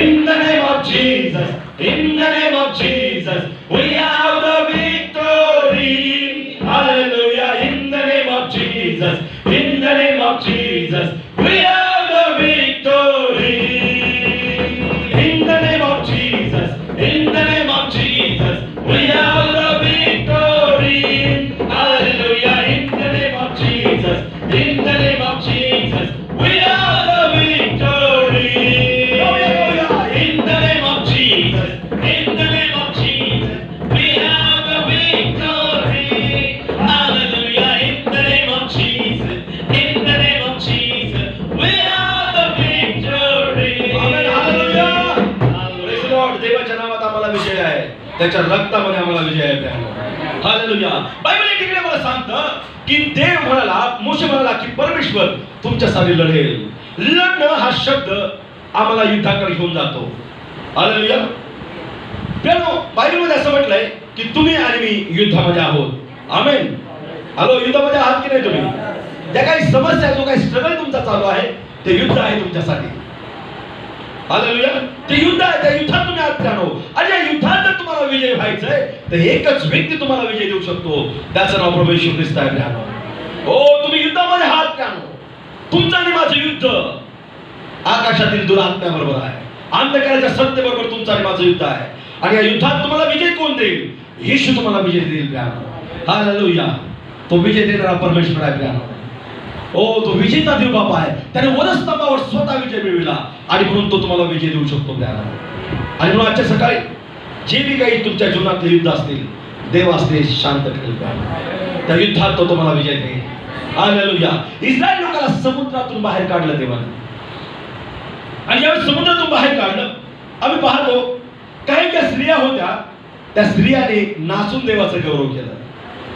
In the name of Jesus, in the name of Jesus, we have the victory. Hallelujah. In the name of Jesus, in the name of Jesus, we have the victory. In the name of Jesus, in the name of Jesus. त्याच्या रक्तामध्ये आम्हाला विजय आहे प्रियानो. Hallelujah. Bible या ठिकाणी मला सांगतं की देव म्हणाला, मोशे म्हणाला की परमेश्वर तुमच्यासाठी लढेल. लढणं हा शब्द आम्हाला युद्धाकडे घेऊन जातो. हालेलुया. प्रियानो, बायबलमध्ये असं म्हटलंय की तुम्ही आणि मी युद्धामध्ये आहोत. आमेन. हॅलो, युद्धामध्ये आहात की नाही तुम्ही? ज्या काही समस्या, जो काही स्ट्रगल तुमचा चालू आहे, ते युद्ध आहे तुमच्यासाठी. हालेलुया. ते युद्ध आहे, त्या युद्धात तुम्ही आहात प्रियानो. आणि या युद्धात जर तुम्हाला विजय व्हायचंय तर एकच व्यक्ती तुम्हाला विजय देऊ शकतो, त्याचं नाव प्रभू येशू ख्रिस्त आहे प्रियानो. हो, तुम्ही युद्धामध्ये आहात प्रियानो. तुमचं आणि माझं युद्ध आकाशातील दुरात्म्याबरोबर आहे, अंधकाराच्या सत्तेबरोबर तुमचं आणि माझं युद्ध आहे. आणि या युद्धात तुम्हाला विजय कोण देईल? येशू तुम्हाला विजय देईल प्रियानो. हालेलुया. तो विजय देणारा परमेश्वर आहे प्रियानो. ओ, तो विजेता देव बाप आहे. त्याने वधस्तंभावर स्वतः विजय मिळविला आणि म्हणून तो तुम्हाला विजय देऊ शकतो प्रियानो. आणि म्हणून आजच्या सकाळी जे बी काही तुमच्या जीवनातले युद्ध असतील, देव असते शांत ठेवेल प्रियानो. त्या युद्धात तो तुम्हाला विजय देईल. हालेलुया. इस्रायल लोकांना समुद्रातून बाहेर काढलं देवाने. आणि ज्यावेळेस समुद्रातून बाहेर काढलं, आम्ही पाहतो काही ज्या स्त्रिया होत्या, त्या स्त्रियाने नाचून देवाचं गौरव केलं.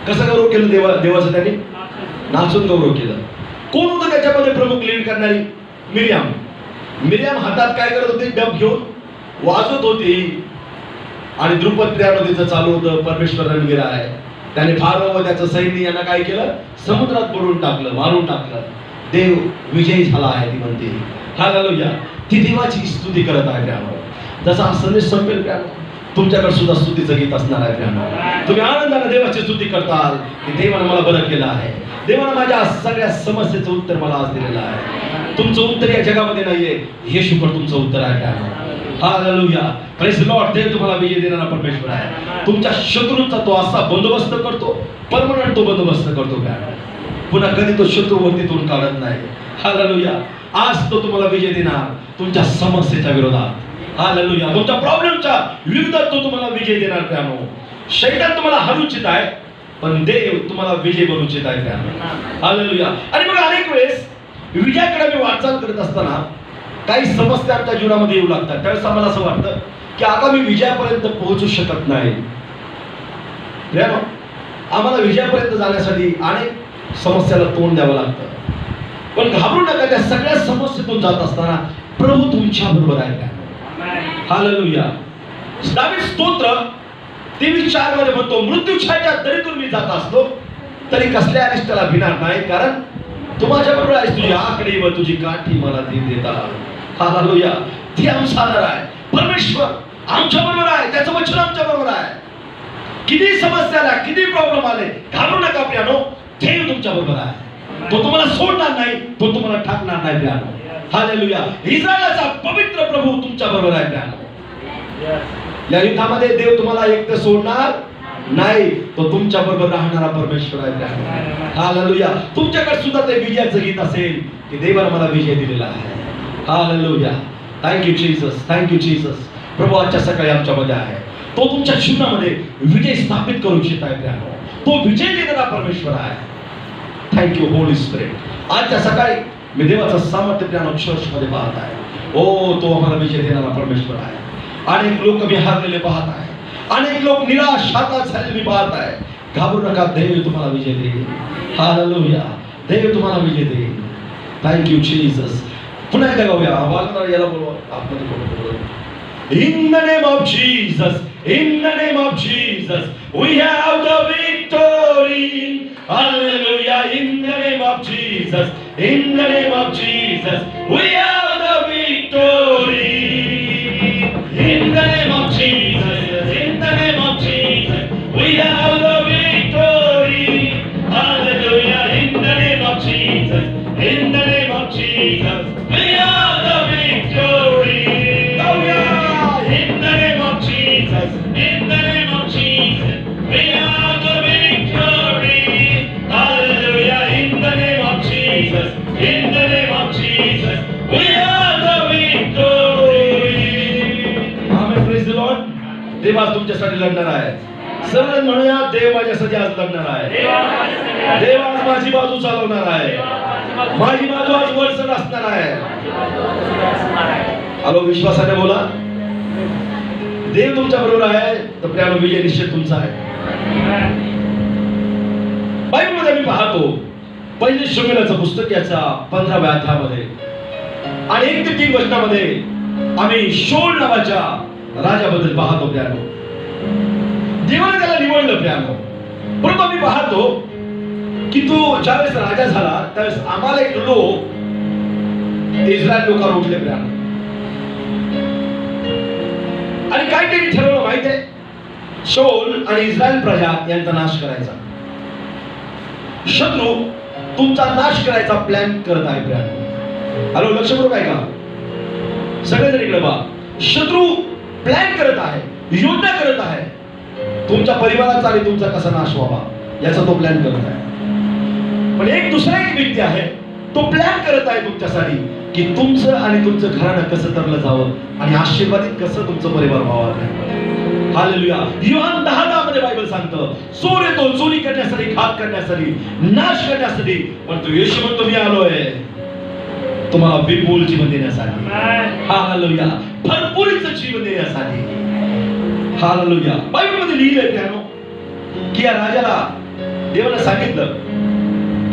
कसं गौरव केलं देवाचं? त्यांनी नाचून गौरव केलं. कोण होतं त्याच्यामध्ये प्रमुख लीड करणारी? मिर्याम हातात काय करत होती? डब घेऊन वाजवत होती. आणि द्रुपद प्रियामध्ये चालू होतं, परमेश्वर रणवीर आहे. त्याने फारो व त्याचं सैन्य यांना काय केलं? समुद्रात बुडवून टाकलं, मारून टाकलं. देव विजयी झाला आहे ती म्हणते. हालेलुया. ती देवाची स्तुती करत आहे प्रियानो. जसा हा संदेश संपेल प्रियानो, तुमच्याकडे सुद्धा स्तुतीचं गीत असणार आहे प्रियानो. तुम्ही आनंदाने देवाची स्तुती करताल की देवाने मला बरं केलं आहे, देवाने माझ्या सगळ्या समस्येचं उत्तर मला आज दिलेलं आहे. तुमचं उत्तर या जगामध्ये नाहीये, येशूकडे तुमचं उत्तर आहे प्रियानो. हालेलुया. Praise the lord. देव तुम्हाला विजय देणारा परमेश्वर आहे. तुमच्या शत्रूंचा तो असा बंदोबस्त करतो, परमनंट तो बंदोबस्त करतो प्रियानो. पुन्हा कधी तो शत्रूवरती तोंड काढत नाही. हालेलुया. आज तो तुम्हाला विजय देणार तुमच्या समस्येच्या विरोधात. हालेलुया. तुमच्या प्रॉब्लेमच्या विरोधात तो तुम्हाला विजय देणार प्रियानो. शैतान तुम्हाला हरवूचित आहे, पण देव तुम्हाला विजय बनवूचित आहे प्रियानो. हालेलुया. आणि मग अनेक वेळेस विजयाकडे मी वाटचाल करत असताना काही समस्या आमच्या जीवनामध्ये येऊ लागतात. त्यावेळेस आम्हाला असं वाटतं की आता मी विजयापर्यंत पोहोचू शकत नाही प्रियानो. आम्हाला विजयापर्यंत जाण्यासाठी अनेक समस्याला तोंड द्यावं लागतं. पण घाबरू नका. त्या सगळ्या समस्येतून जात असताना प्रभू तुमच्या बरोबर आहे प्रियानो. हालेलुया. दावीद स्तोत्र 23:4 मध्ये म्हणतो, मृत्यूछायेच्या दरीतून मी जात असतो तरी कसल्या अनिष्टाला भिणार नाही, कारण तू माझ्या बरोबर आहेस. तुझी आकडे व तुझी काठी मला धीर देतात. हालेलुया. ती आमचा आहे. परमेश्वर आमच्या बरोबर आहे. त्याचं वचन आमच्या बरोबर आहे. किती समस्या आल्या, किती प्रॉब्लेम आले, घाबरू नका प्रियानो. देव तुमच्या बरोबर आहे. तो तुम्हाला सोडणार नाही, तो तुम्हाला ठाकणार नाही प्रियानो. हालेलुया. इस्रायलाचा पवित्र प्रभू तुमच्या बरोबर आहे प्रियानो. या युद्धामध्ये देव तुम्हाला एकटं सोडणार नाही, तो तुमच्या बरोबर राहणारा परमेश्वर आहे प्रियानो. हालेलुया. तुमच्याकडे सुद्धा ते विजयाचं गीत असेल की देवाने मला विजय दिलेला आहे. Hallelujah. Thank you Jesus, thank you Jesus. प्रभू आजच्या सकाळी आमच्यामध्ये आहे. तो तुमच्या जीवनामध्ये विजय स्थापित करू इच्छित आहे प्रियानो. तो विजय देणारा परमेश्वर आहे. Thank you holy spirit. आजच्या सकाळी मी देवाचं सामर्थ्य प्रियानो चर्चमध्ये पाहत आहे. ओ, तो आम्हाला विजय देणारा परमेश्वर आहे. अनेक लोक मी हारलेले पाहत आहे, अनेक लोक निराश हताश झालेले मी पाहत आहे. घाबरू नका. देव तुम्हाला विजय देईल. हालेलुया. देव तुम्हाला विजय देईल. Thank you Jesus. पुन्हा एकदा गाऊया. आवाज याला बोलवा. आतमध्ये बोलवा. In the name of Jesus, in the name of Jesus, we have the victory. Hallelujah. In the name of Jesus, in the name of Jesus, we have the victory. In the name of Jesus, in the name of Jesus, we have the victory. Hallelujah. In the name of Jesus, in the name of Jesus, we have the victory. Oh yeah. In the name of Jesus, in the name of Jesus, we have the victory. Hallelujah. In the name of Jesus, in the name of Jesus, we have the victory. Amen. Praise the Lord. देव आज तुमच्यासाठी लढणार आहे. सर्व म्हणूया, देव माझ्यासाठी आज लढणार आहे. देव आज माझी बाजू चालवणार आहे. माझी बाजू आज वरचढ असणार आहे. हॅलो, विश्वासाने बोला. देव तुमच्या बरोबर आहे तर प्रियानो विजय निश्चित तुमचा आहे. बायबलमध्ये आम्ही पाहतो पहिले शमूएलाचं पुस्तक याचा 15व्या अध्यायामध्ये आणि 1 ते 3 वचनामध्ये आम्ही शौल नावाच्या राजाबद्दल पाहतो प्रियानो. देवाने त्याला निवडलं प्रियानो. परंतु आम्ही पाहतो की तो ज्यावेळेस राजा झाला त्यावेळेस आम्हाला एक लोक इस्रायल लोकांवर उठले प्रियानो. आणि काय त्यांनी ठरवलं माहिती आहे? शौल आणि इस्रायल प्रजा यांचा नाश करायचा. शत्रू तुमचा नाश करायचा प्लॅन करत आहे प्रियानो. हॅलो, लक्ष करू काय का सगळेजण इकडे बा. शत्रू प्लॅन करत आहे, योजना करत आहे तुमच्या परिवाराचा आणि तुमचा कसा नाश व्हावा याचा तो प्लॅन करत आहे. पण एक दुसरा एक व्यक्ती आहे तो प्लॅन करत आहे तुमच्यासाठी की तुमचं आणि तुमचं घराणं कसं तरलं जावं आणि आशीर्वादित कसं तुमचं परिवार व्हावं. हालेलुया. योहान 10:10 मध्ये बायबल सांगतं चोर येतो चोरी करण्यासाठी, घात करण्यासाठी, नाश करण्यासाठी, पण तो येशू म्हणतो मी आलोय तुम्हाला विपुल जीवन देण्यासाठी. हालेलुया. भरपुरीचं जीवन देण्यासाठी. हालेलुया. बायबलमध्ये लिहिलंय प्रियानो की या राजाला देवाने सांगितलं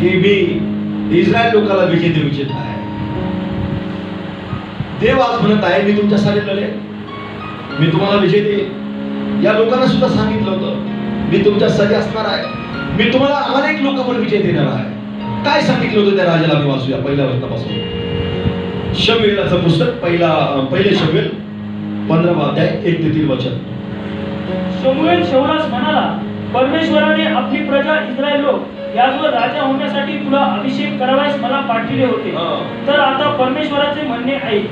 की मी इस्रायल लोकांना विजय देऊ इच्छित आहे. देव आज म्हणत आहे मी तुमच्यासाठी लढेन, मी तुम्हाला विजय देईन. या लोकांना सुद्धा सांगितलं होतं मी तुमच्यासाठी असणार आहे, मी तुम्हाला अनेक लोकांवर विजय देणार आहे. काय सांगितलं होतं त्या राजाला? मी वाचूया पहिल्या वचनापासून. शमूएलाचं पुस्तक पहिले शमूएल 15वा अध्याय 1 ते 3 वचन. शमूएल शौलास म्हणाला, परमेश्वराने आपली प्रजा इस्रायल लोक याचवर राजा होण्यासाठी तुला अभिषेक करावयास मला पाठविले होते. तर आता परमेश्वराचे म्हणणे ऐक.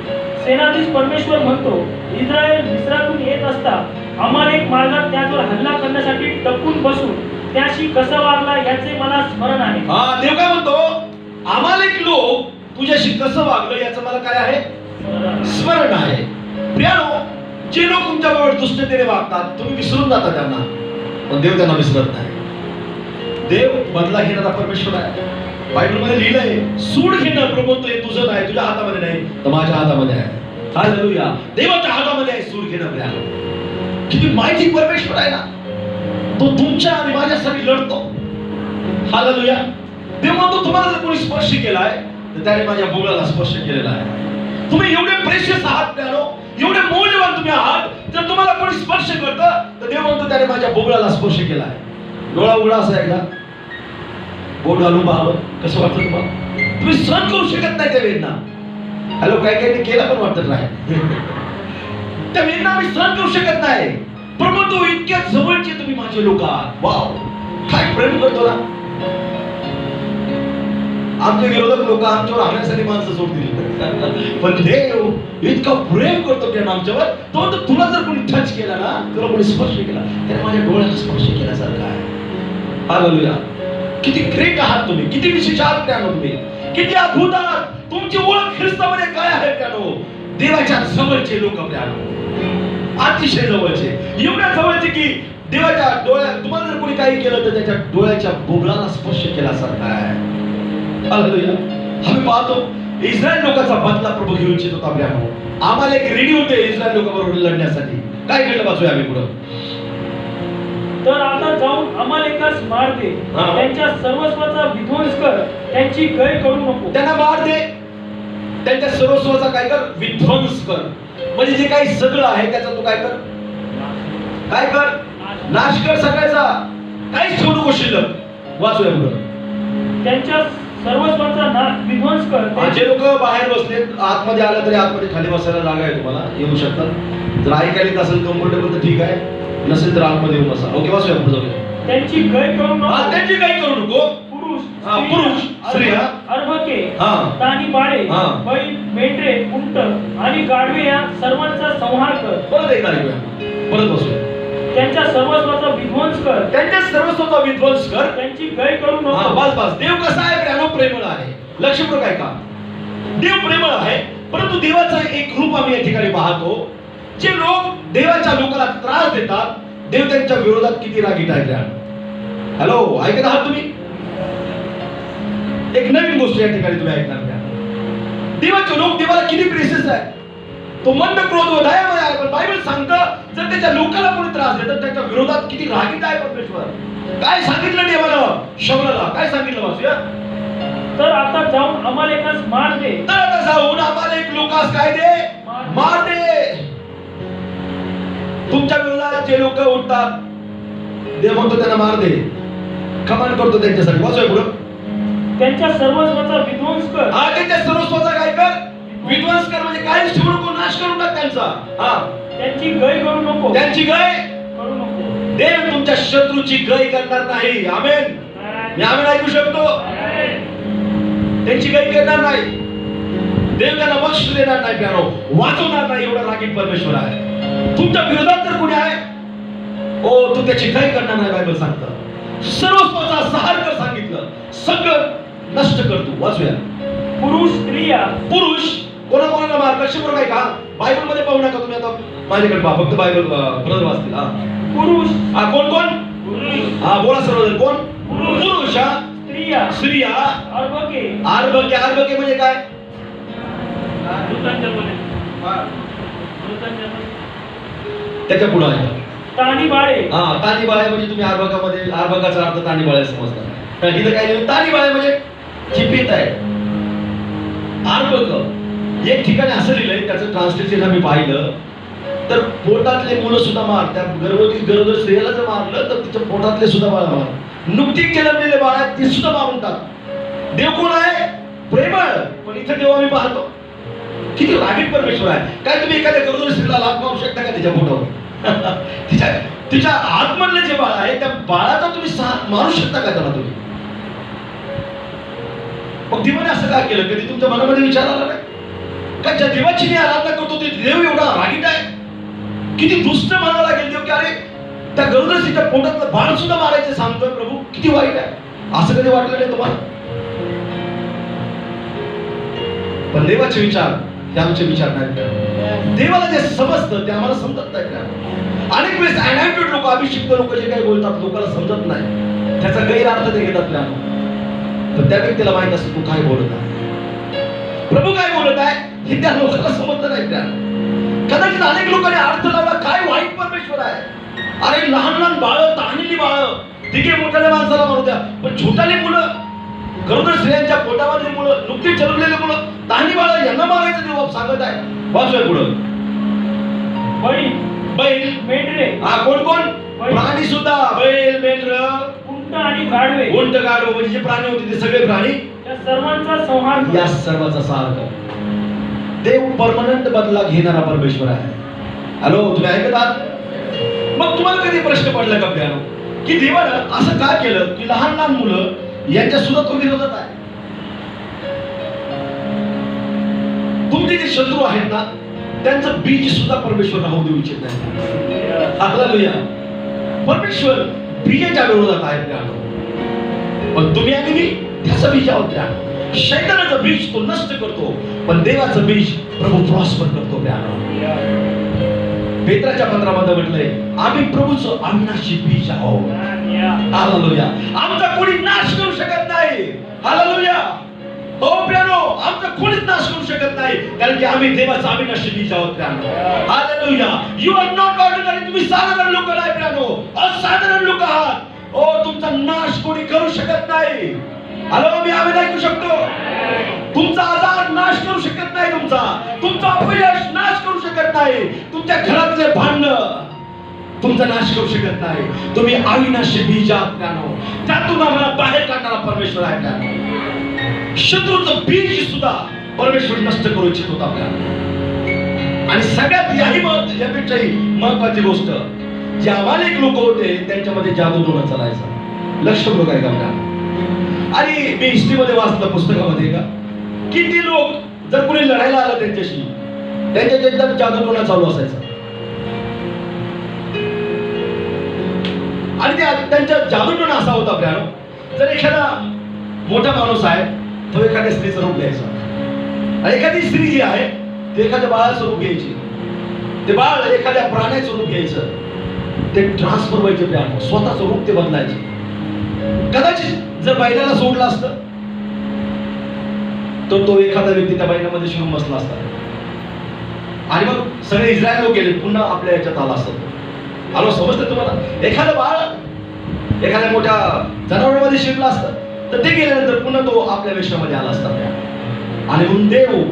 सेनाधीश परमेश्वर म्हणतो, इस्रायल मिस्रातून येत असता अमालेक मार्गात त्याच्यावर हल्ला करण्यासाठी टपून बसून त्याशी कसा वागला याचे मला स्मरण आहे. देव काय म्हणतो? अमालेक लोक तुझ्याशी कसं वागलं याचं मला काय आहे? स्मरण आहे. प्रियानो, जे लोक तुमच्याबरोबर दुष्टतेने वागतात तुम्ही विसरून जाता त्यांना, पण देव त्यांना विसरत नाही. देव बदला घेणारा परमेश्वर आहे. बायबलमध्ये लिहिलंय सूड घेणं प्रभू हे तुझं नाही, तुझ्या हातामध्ये नाही तर माझ्या हातामध्ये आहे. हालेलुया. देवाच्या हातामध्ये आहे सूड घेणं. प्रियानो, किती माहिती परमेश्वर आहे ना, तो तुमच्या आणि माझ्यासाठी लढतो. हालेलुया. देव म्हणतो तुम्हाला जर कोणी स्पर्श केलाय तर त्याने माझ्या बोलाला स्पर्श केलेला आहे. तुम्ही एवढे प्रेशियस आहात प्रियानो, एवढे मौल्यवान तुम्ही आहात. जर तुम्हाला कोणी स्पर्श करतं तर देव म्हणतो त्याने माझ्या बोलाला स्पर्श केला आहे. डोळा उघडा असा एकदा बोट घालून पाहावं कसं वाटतं तुम्हाला? तुम्ही सहन करू शकत नाही त्या वेदना. हॅलो, काय काय केला पण वाटत नाही त्या वेदना आम्ही सहन करू शकत नाही. प्रभू तो इतक्या जवळचे तुम्ही माझे लोक आहात. वाव, काय प्रेम करतो ना. आमचे विरोधक लोक आमच्यावर हाणण्यासाठी माणसं सोडतील, पण देव इतकं प्रेम करतो त्या आमच्यावर. तो तुला जर कोणी टच केला ना, तुला कोणी स्पर्श केला त्याने माझ्या डोळ्याला स्पर्श केल्यासारखं आहे. हालेलुया. किती ग्रेट आहात तुम्ही, किती विशेष आहात प्रियानो तुम्ही, किती अद्भुत आहात. तुमची ओळख ख्रिस्तामध्ये काय आहे प्रियानो? देवाच्या जवळचे लोक प्रियानो, अतिशय जवळचे. एवढ्या जवळचे की देवाच्या डोळ्यात तुम्हाला जर कोणी काही केलं तर त्याच्या डोळ्याच्या बोबलाला स्पर्श केल्यासारखा आहे. हालेलुया. आम्ही पाहतो इस्रायल लोकांचा बदला प्रभू घेऊ इच्छित होता प्रियानो. आम्हाला एक रेडी होते इस्रायल लोकांबरोबर लढण्यासाठी. काय घडलं वाचूया आम्ही पुढं. तर आता जाऊन अमालेकास मार दे, त्यांच्या सर्वस्वाचा विध्वंस कर, त्यांची गय करू नको. त्यांना मार दे, त्यांच्या सर्वस्वाचा काय कर? विध्वंस कर. म्हणजे जे काही सगळं आहे त्याचा तू काय कर? काय कर? नाश कर सगळ्याचा. काहीच ठेवू नको शिल्लक. वाचूया पुढं. त्यांच्या सर्वस्वाचा विध्वंस कर. जे लोक बाहेर बसले आतमध्ये आलं तरी आतमध्ये खाली बसायला जागा आहे, तुम्हाला येऊ शकतात. जर ऐकायला येत असेल कम्फर्टेबल तर ठीक आहे, नसेल तर आतमध्ये येऊन बसा. ओके, वाचूया पुढे जाऊया. त्यांची गय करू नको. त्यांची गय करू नको. पुरुष स्त्रिया, अर्भके, तानी बाळे, बैल, मेंढरे, उंट आणि गाढवे या सर्वांचा संहार कर. परत एकदा ऐकूया, परत बसूया. त्यांच्या सर्वस्वाचा विध्वंस कर. त्यांच्या सर्वस्वाचा विध्वंस कर. त्यांची गय करू नको. बस बस. देव कसा आहे प्रियानो? प्रेमळ आहे. लक्षपूर्वक आहे का? देव प्रेमळ आहे. परंतु देवाचं एक रूप आम्ही या ठिकाणी पाहतो. जे लोक देवाच्या लोकांना त्रास देतात देव त्यांच्या विरोधात किती रागीट आहे प्रियानो. हॅलो, ऐकत आहात तुम्ही? एक नवीन गोष्ट या ठिकाणी तुम्ही ऐकणार. देवाचे लोक देवाला किती प्रेशियस आहे. तो मंद क्रोध व दयामय आहे. पण बायबल सांगतं जर त्याच्या लोकाला कोणी त्रास देत तर त्याच्या विरोधात किती रागीट आहे परमेश्वर. काय सांगितलं देवानं शौलाला? काय सांगितलं वाचूया. तर आता जाऊन अमालेकास मार दे. तर आता जाऊन अमालेक लोकास काय दे? मार दे. तुमच्या विरोधात जे लोक उठतात देव म्हणतो त्यांना मार दे. कमांड करतो त्यांच्यासाठी. वाचूया पुढं. त्यांच्या सर्वस्वाचा विध्वंस कर. हा, त्यांच्या सर्वस्वाचा काय कर? विध्वंस कर. म्हणजे काय ठेवू नको, नाश करून टाक त्यांचा. हा, त्यांची गय करू नको. त्यांची गय करू नको. देव तुमच्या शत्रूची गय करणार नाही. आमेन. मी आमेन ऐकू शकतो. त्यांची गय करणार नाही. देव त्यांना बक्षीस देणार नाही, प्यानो वाचवणार नाही. एवढा रागीट परमेश्वर आहे. तुमच्या विरोधात जर कोणी आहे ओ तू त्याची गय करणार नाही. बायबल सांगतं सर्वस्वाचा सहार कर. सांगितलं सगळं नष्ट कर तू. वाचूया. पुरुष स्त्रिया. पुरुष कोणाकोणाला मार. लक्ष करू काय का बायबल मध्ये पाहू नका तुम्ही. आता माझ्याकडे पहा फक्त बायबल ब्रदर वाचतील. हा, पुरुष. हा, कोण कोण? हा, बोला सर्वजण. कोण? पुरुष. हा, स्त्रिया. स्त्रिया. अर्भके. अर्भके. अर्भके म्हणजे काय? त्याच्या पुढे आहे तानी बाळे. हा, तानी बाळे म्हणजे तुम्ही अर्भकामध्ये अर्भकाचा अर्थ तानी बाळे समजता. इथं काय लिहिलं? तानी बाळे म्हणजे चिपित आहे. अर्भक एक ठिकाणी असं लिहिलंय, त्याचं ट्रान्सलेशन आम्ही पाहिलं तर पोटातले मुलं सुद्धा मार. त्या गरोदर स्त्रियाला जर मारलं तर तिच्या पोटातले सुद्धा बाळ मार. नुकतीच जन्मलेले बाळ आहेत ते सुद्धा मारून टाक. देव कोण आहे? प्रेमळ. पण इथं देव आम्ही पाहतो किती रागीट परमेश्वर आहे. काय तुम्ही एखाद्या गरोदर स्त्रीला लाभ पाहू शकता का तिच्या पोटावर? तिच्या आतमधलं जे बाळ आहे त्या बाळाचा तुम्ही मारू शकता का त्याला तुम्ही? मग देवाने असं काय केलं? कधी तुमच्या मनामध्ये विचार आला नाही का? ज्या देवाची मी आराधना करतो ते देव एवढा रागीट आहे. किती दुष्ट म्हणावं लागेल देव की अरे त्या गरोदर स्त्रीच्या पोटातलं बाळ सुद्धा मारायचं सांगतोय प्रभू. किती वाईट आहे. असं कधी वाटलं नाही तुम्हाला? पण देवाचे विचार हे आमचे विचार नाही. देवाला जे समजतं ते आम्हाला समजत नाही. अनेक वेळेस अनॅप्टेड लोक, अभिषिक्त लोक जे काही बोलतात लोकांना समजत नाही. त्याचा गैरअर्थ ते घेतात. तर त्या व्यक्तीला माहित असतं तू काय बोलत आहे, प्रभू काय बोलत आहे हे त्या लोकांना समजत नाही. कदाचित अनेक लोकांनी अर्थ लावला काय वाईट परमेश्वर आहे. अरे लहान लहान बाळ, तहानलेली बाळ, तिघे मोठ्याल्या माणसाला मारू द्या, पण छोट्याले मुलं, गरोदर स्त्रियांच्या पोटामधली मुलं, नुकतीच जन्मलेले मुलं, तहानी बाळ यांना मारायचं देव सांगत आहे. वाचूया पुढं. बैल. बैल. मेंढरे. हा, कोण कोण? प्राणी सुद्धा. बैल, मेंढर, उंट आणि गाढवे. उंट, गाढव म्हणजे जे प्राणी होते ते सगळे प्राणी. या सर्वांचा संहार कर. या सर्वांचा संहार कर. देव परमनंट बदला घेणारा परमेश्वर आहे. हॅलो, तुम्ही ऐकत आहात? मग तुम्हाला कधी प्रश्न पडला का प्यानो की देवानं असं का केलं की लहान लहान मुलं यांच्या सुद्धा तो विरोधात आहे? तुमचे जे शत्रू आहेत ना त्यांचं बीज सुद्धा परमेश्वर राहू देऊ इच्छित नाही. हालेलुया. परमेश्वर बीजाच्या विरोधात आहे प्यानो. पण तुम्ही आणि मी त्याचं बीज आहोत प्यानो. शैतानाचं बीज तो नष्ट करतो पण देवाचं बीज प्रभू प्रॉस्पर करतो प्यानो. पेत्राच्या पत्रामध्ये म्हटलंय आम्ही प्रभूचं अविनाशी बीज आहोत. हालेलुया. आमचा कोणी नाश करू शकत नाही. हालेलुया. हो प्यानो, आमचा कोणीच नाश करू शकत नाही कारण की आम्ही देवाचं अविनाशी बीज आहोत प्यानो. Hallelujah. You are not ordinary. तुम्ही साधारण लोक नाही प्यानो, असाधारण लोक आहात. ओ तुमचा नाश कोणी करू शकत नाही. हॅलो, मी आम्ही ऐकू शकतो. तुमचा आजार नाश करू शकत नाही. तुमचा अपयश नाश करू शकत नाही. तुमच्या घरातले भांडण तुमचा नाश करू शकत नाही. तुम्ही अविनाशी बीज आहात प्यानो. त्यातून आम्हाला बाहेर काढणारा परमेश्वर आहे प्यानो. शत्रूचं बीज सुद्धा परमेश्वर नष्ट करू इच्छित होता प्यानो. आणि सगळ्यात यापेक्षाही महत्वाची गोष्ट जे अमालेक लोक होते त्यांच्यामध्ये जादू टोना चालायचा. लक्ष करू काय का प्यानो. आणि मी हिस्ट्रीमध्ये वाचलं पुस्तकामध्ये का किती लोक जर कोणी लढायला आलं त्यांच्याशी त्यांच्या एकदम जादू टोना चालू असायचा. आणि त्यांच्या जादू टोना असा होता प्यानो जर एखादा मोठा माणूस आहे तो एखाद्या स्त्रीचं रूप घ्यायचा आणि एखादी स्त्री जी आहे ते एखाद्या बाळाचं रूप घ्यायची. ते बाळ एखाद्या प्राण्याचं रूप घ्यायचं. ते ट्रान्सफर व्हायचे प्यानो. स्वतःचं रूप ते बदलायचे. कदाचित जर बैलाला सोडलं असतं तर तो एखादा व्यक्ती त्या बैलामध्ये शिरून बसला असता. आणि मग सगळे इस्रायल लोक गेले, पुन्हा आपल्या याच्यात आला असत. आलो समजतं तुम्हाला? एखादं बाळ एखाद्या मोठ्या जनावरांमध्ये शिरलं असतं तर ते गेल्यानंतर पुन्हा तो आपल्या वेशामध्ये आला असता. आणि म्हणून देव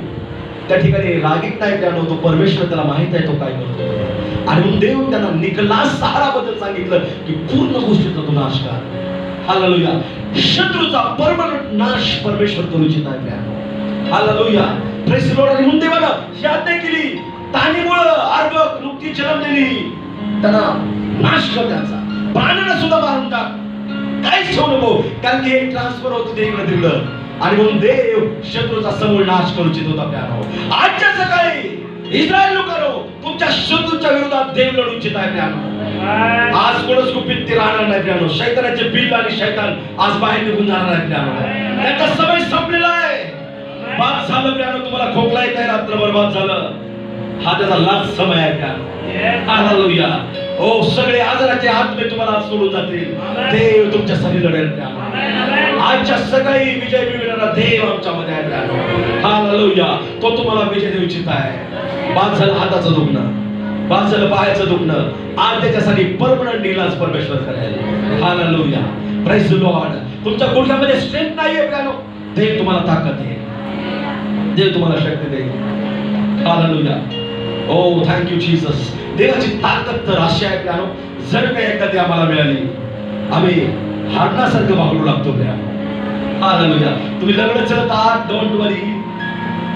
त्या ठिकाणी रागीत नाही, त्यानं तो परमेश्वर त्याला माहित आहे तो काय करतो. आणि म्हणून देव त्यांना निकलास सहाराबद्दल सांगितलं की पूर्ण गोष्टीचा तो नाश कर. हालेलुया. शत्रूचा परमनंट नाश परमेश्वर करू इच्छित आहे. हालेलुया. Praise the Lord. आणि म्हणून देवानं ही आज्ञा केली, ताणीमुळं अर्भक नुकती जन्मलेली त्यांना नाश कर, त्यांचा प्राणांना सुद्धा मारून टाक, काहीच ठेवू नको, कारण की हे ट्रान्सफर होत होते इकडे तिकडं. आणि म्हणून देव शत्रूचा समूळ नाश करू इच्छित होता. प्यानो आजच्या सकाळी इस्रायल लोकांनो, तुमच्या शत्रूच्या विरोधात देव लढू इच्छित आहे. प्यानो आज कोणच गुपित राहणार नाही. प्यानो शैतानाचे बिल आणि शैतान आज बाहेर निघून जाणार आहे. प्यानो त्याचा समय संपलेला आहे. बाद झालं प्यानो. तुम्हाला खोकला येत आहे, रात्रभर बाद झालं, हा त्याचा लास्ट समय आहे. Piano hallelujah. ओ सगळे आजाराचे आत्मे तुम्हाला सोडून जातील. देव तुमच्यासाठी लढेल. प्यानो आजच्या सकाळी विजय मिळवणारा देव आमच्यामध्ये आहे. हालेलुया. तो तुम्हाला विजय देऊ इच्छित आहे. बाद झालं हाताचं दुखणं, बाद झालं पायाचं दुखणं, आज त्याच्यासाठी परमनंट इलाज परमेश्वर करेल. हालेलुया. Praise the Lord. तुमच्या गुडघ्यामध्ये स्ट्रेंथ नाहीये प्यानो, देव तुम्हाला ताकद देईल, देव तुम्हाला शक्ती देईल. Hallelujah. Oh thank you Jesus. देवाची ताकद तर अशी आहे प्यानो, जर काही एकदा ती आम्हाला मिळाली आम्ही हारण्यासारखं वागू लागतो. Piano hallelujah. तुम्ही लग्न चलत आहात, डोंट वरी,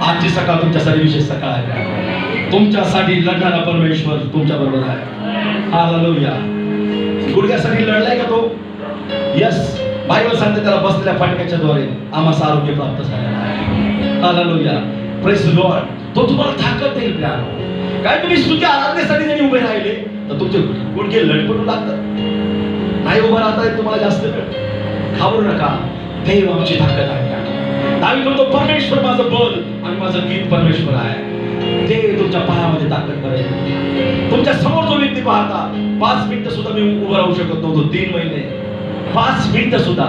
आजची सकाळ तुमच्यासाठी विशेष सकाळ आहे. प्यानो तुमच्यासाठी लढणारा परमेश्वर तुमच्या बरोबर आहे. हालेलुया. गुडघ्यासाठी लढलाय का तो? यस. बायबल सांगते त्याला बसलेल्या फाटक्याच्या द्वारे आम्हाला आरोग्य प्राप्त झालेलं आहे. हालेलुया. Praise the Lord. तो तुम्हाला ताकद देईल. प्यानो काय तुम्ही स्तुती आराधनेसाठी जरी उभे राहिले तर तुमचे गुडघे लडपडू लागतात, नाही उभं राहता येत तुम्हाला जास्त वेळ. घाबरू नका, देव आमची ताकद आहे. दावीद म्हणतो परमेश्वर माझं बल आणि माझं गीत परमेश्वर आहे. देव तुमच्या पायामध्ये ताकद करेल. तुमच्या समोर जो व्यक्ती पाहता 5 मिनिटं सुद्धा मी उभं राहू शकत नव्हतो. 3 महिने 5 मिनिटं सुद्धा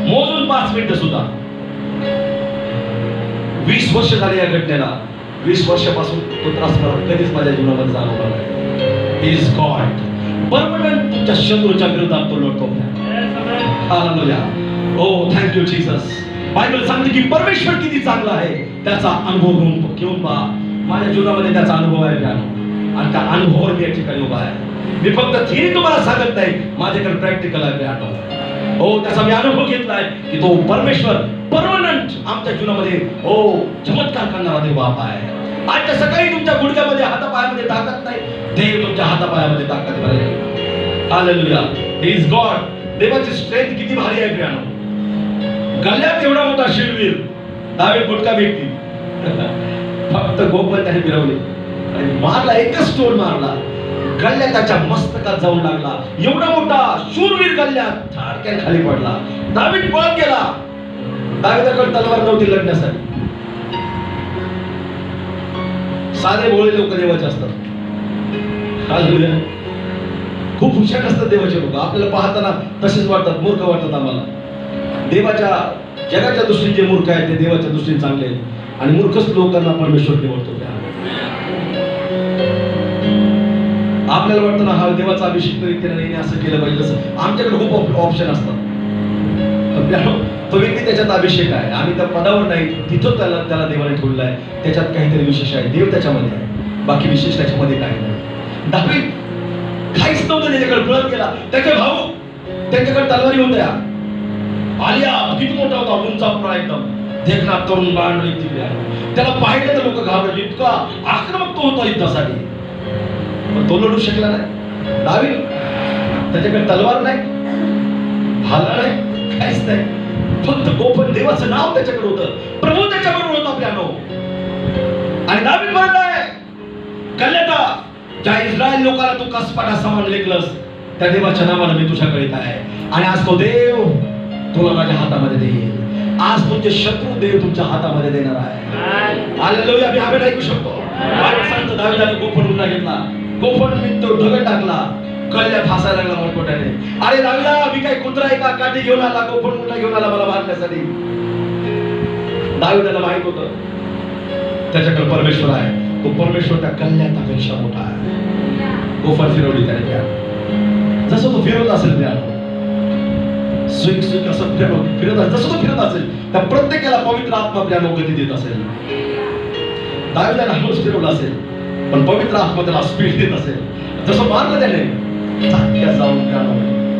मोजून 5 मिनिटं सुद्धा. 20 वर्ष झाली या घटनेला. 20 वर्षापासून तो त्रास मला कधीच माझ्या जीवनामध्ये जाणवला नाही. ही इज गॉड. परमनंट तुमच्या शत्रूच्या विरोधात तो लढतो. Hallelujah. Oh thank you Jesus. Bible सांगते की परमेश्वर किती चांगला आहे त्याचा अनुभव घेऊन पहा. माझ्या जीवनामध्ये त्याचा अनुभव आहे प्यानो, आणि त्या अनुभवावर मी या ठिकाणी उभा आहे. मी फक्त थिअरी तुम्हाला सांगत नाही, माझ्याकडे प्रॅक्टिकल आहे प्यानो. हो त्याचा मी अनुभव घेतलाय की तो परमेश्वर परमनंट आमच्या जीवनामध्ये हो चमत्कार करणारा देव बाप आहे. आजच्या सकाळी तुमच्या गुडघ्यामध्ये हातापायामध्ये ताकद नाही, देव तुमच्या हातापायामध्ये ताकद भरेल. हालेलुया. He is God. देवाची स्ट्रेंथ किती भारी आहे प्यानो. गल्ल्यात एवढा मोठा शिरवीर दावीद गुटका व्यक्ती फक्त गोपन त्याने फिरवले आणि मारला, एकच स्टोन मारला, गल्ल्या त्याच्या मस्तकात जाऊन लागला. एवढा मोठा शूरवीर गल्ल्यात ठाडक्यात खाली पडला. दावीद पळत गेला. दावीदाकडे तलवार नव्हती लढण्यासाठी. साधे भोळे लोक देवाचे असतात. हालेलुया. खूप हुशार असतात देवाचे लोक. आपल्याला पाहताना तसेच वाटतात, मूर्ख वाटतात आम्हाला. देवाच्या जगाच्या दृष्टीने जे मूर्ख आहेत ते देवाच्या दृष्टीने चांगले आहेत, आणि मूर्खच लोकांना परमेश्वर निवडतो. आपल्याला वाटतं ना हा देवाचा अभिषेक व्यक्तीने असं केलं पाहिजे, तसं आमच्याकडे खूप ऑप्शन असतात. तो व्यक्ती त्याच्यात अभिषेक आहे, आम्ही त्या पदावर नाही, तिथं त्याला देवाने ठेवलेला आहे. त्याच्यात काहीतरी विशेष आहे, देव त्याच्यामध्ये आहे, बाकी विशेष त्याच्यामध्ये काही नाही. दावीद काहीच नव्हतं त्याच्याकडे, पळत गेला. त्याचे भाऊ त्यांच्याकडे तलवारी होत्या. आलिया किती मोठा होता, उंचापुरा एकदम देखना तरुण बाण व्यक्ती. त्याला पाहिलं तर लोक घाबरले, इतका आक्रमक तो होता युद्धासाठी. पण तो लढू शकला नाही. दावीद त्याच्याकडे तलवार नाही, भाला नाही, काहीच नाही, फक्त गोपन देवाचं नाव त्याच्याकडे होतं. प्रभू त्याच्याबरोबर होता प्यानो. आणि दावीद म्हणत आहे कल्याता ज्या इस्रायल लोकांना तू कसपाटा समान लेखलस त्या देवाच्या नावानं मी तुझ्याकडे येत आहे, आणि आज तो देव तुला माझ्या हातामध्ये देईल. आज तुमचे शत्रू देव तुमच्या हातामध्ये देणार आहे. हालेलुया. मी आम्ही ऐकू शकतो. सांगतो दावीदाने गोफण उन्हा घेतला, गोफण मी तो दगड टाकला, कल्ल्यात हसायला लागला मोठमोठ्याने. अरे दावीदा मी काय कुत्रा आहे का, काठी घेऊन आला, गोफण उन्हा घेऊन आला मला मारण्यासाठी. दावीदाला माहित होतं त्याच्याकडे परमेश्वर आहे, तो परमेश्वर त्या कल्याणापेक्षा मोठा आहे. गोफर फिरवली त्याने प्यानो. जसं तो फिरवत असेल प्यानो, स्विंग स्विंग असं फिरत असेल, जसं तो फिरत असेल त्या प्रत्येकाला पवित्र आत्मा प्यानो गती देत असेल. दाविदाने हळूच फिरवलं असेल पण पवित्र आत्मा त्याला स्पीड देत असेल. जसं मारलं त्याने चाक्या जाऊन प्यानो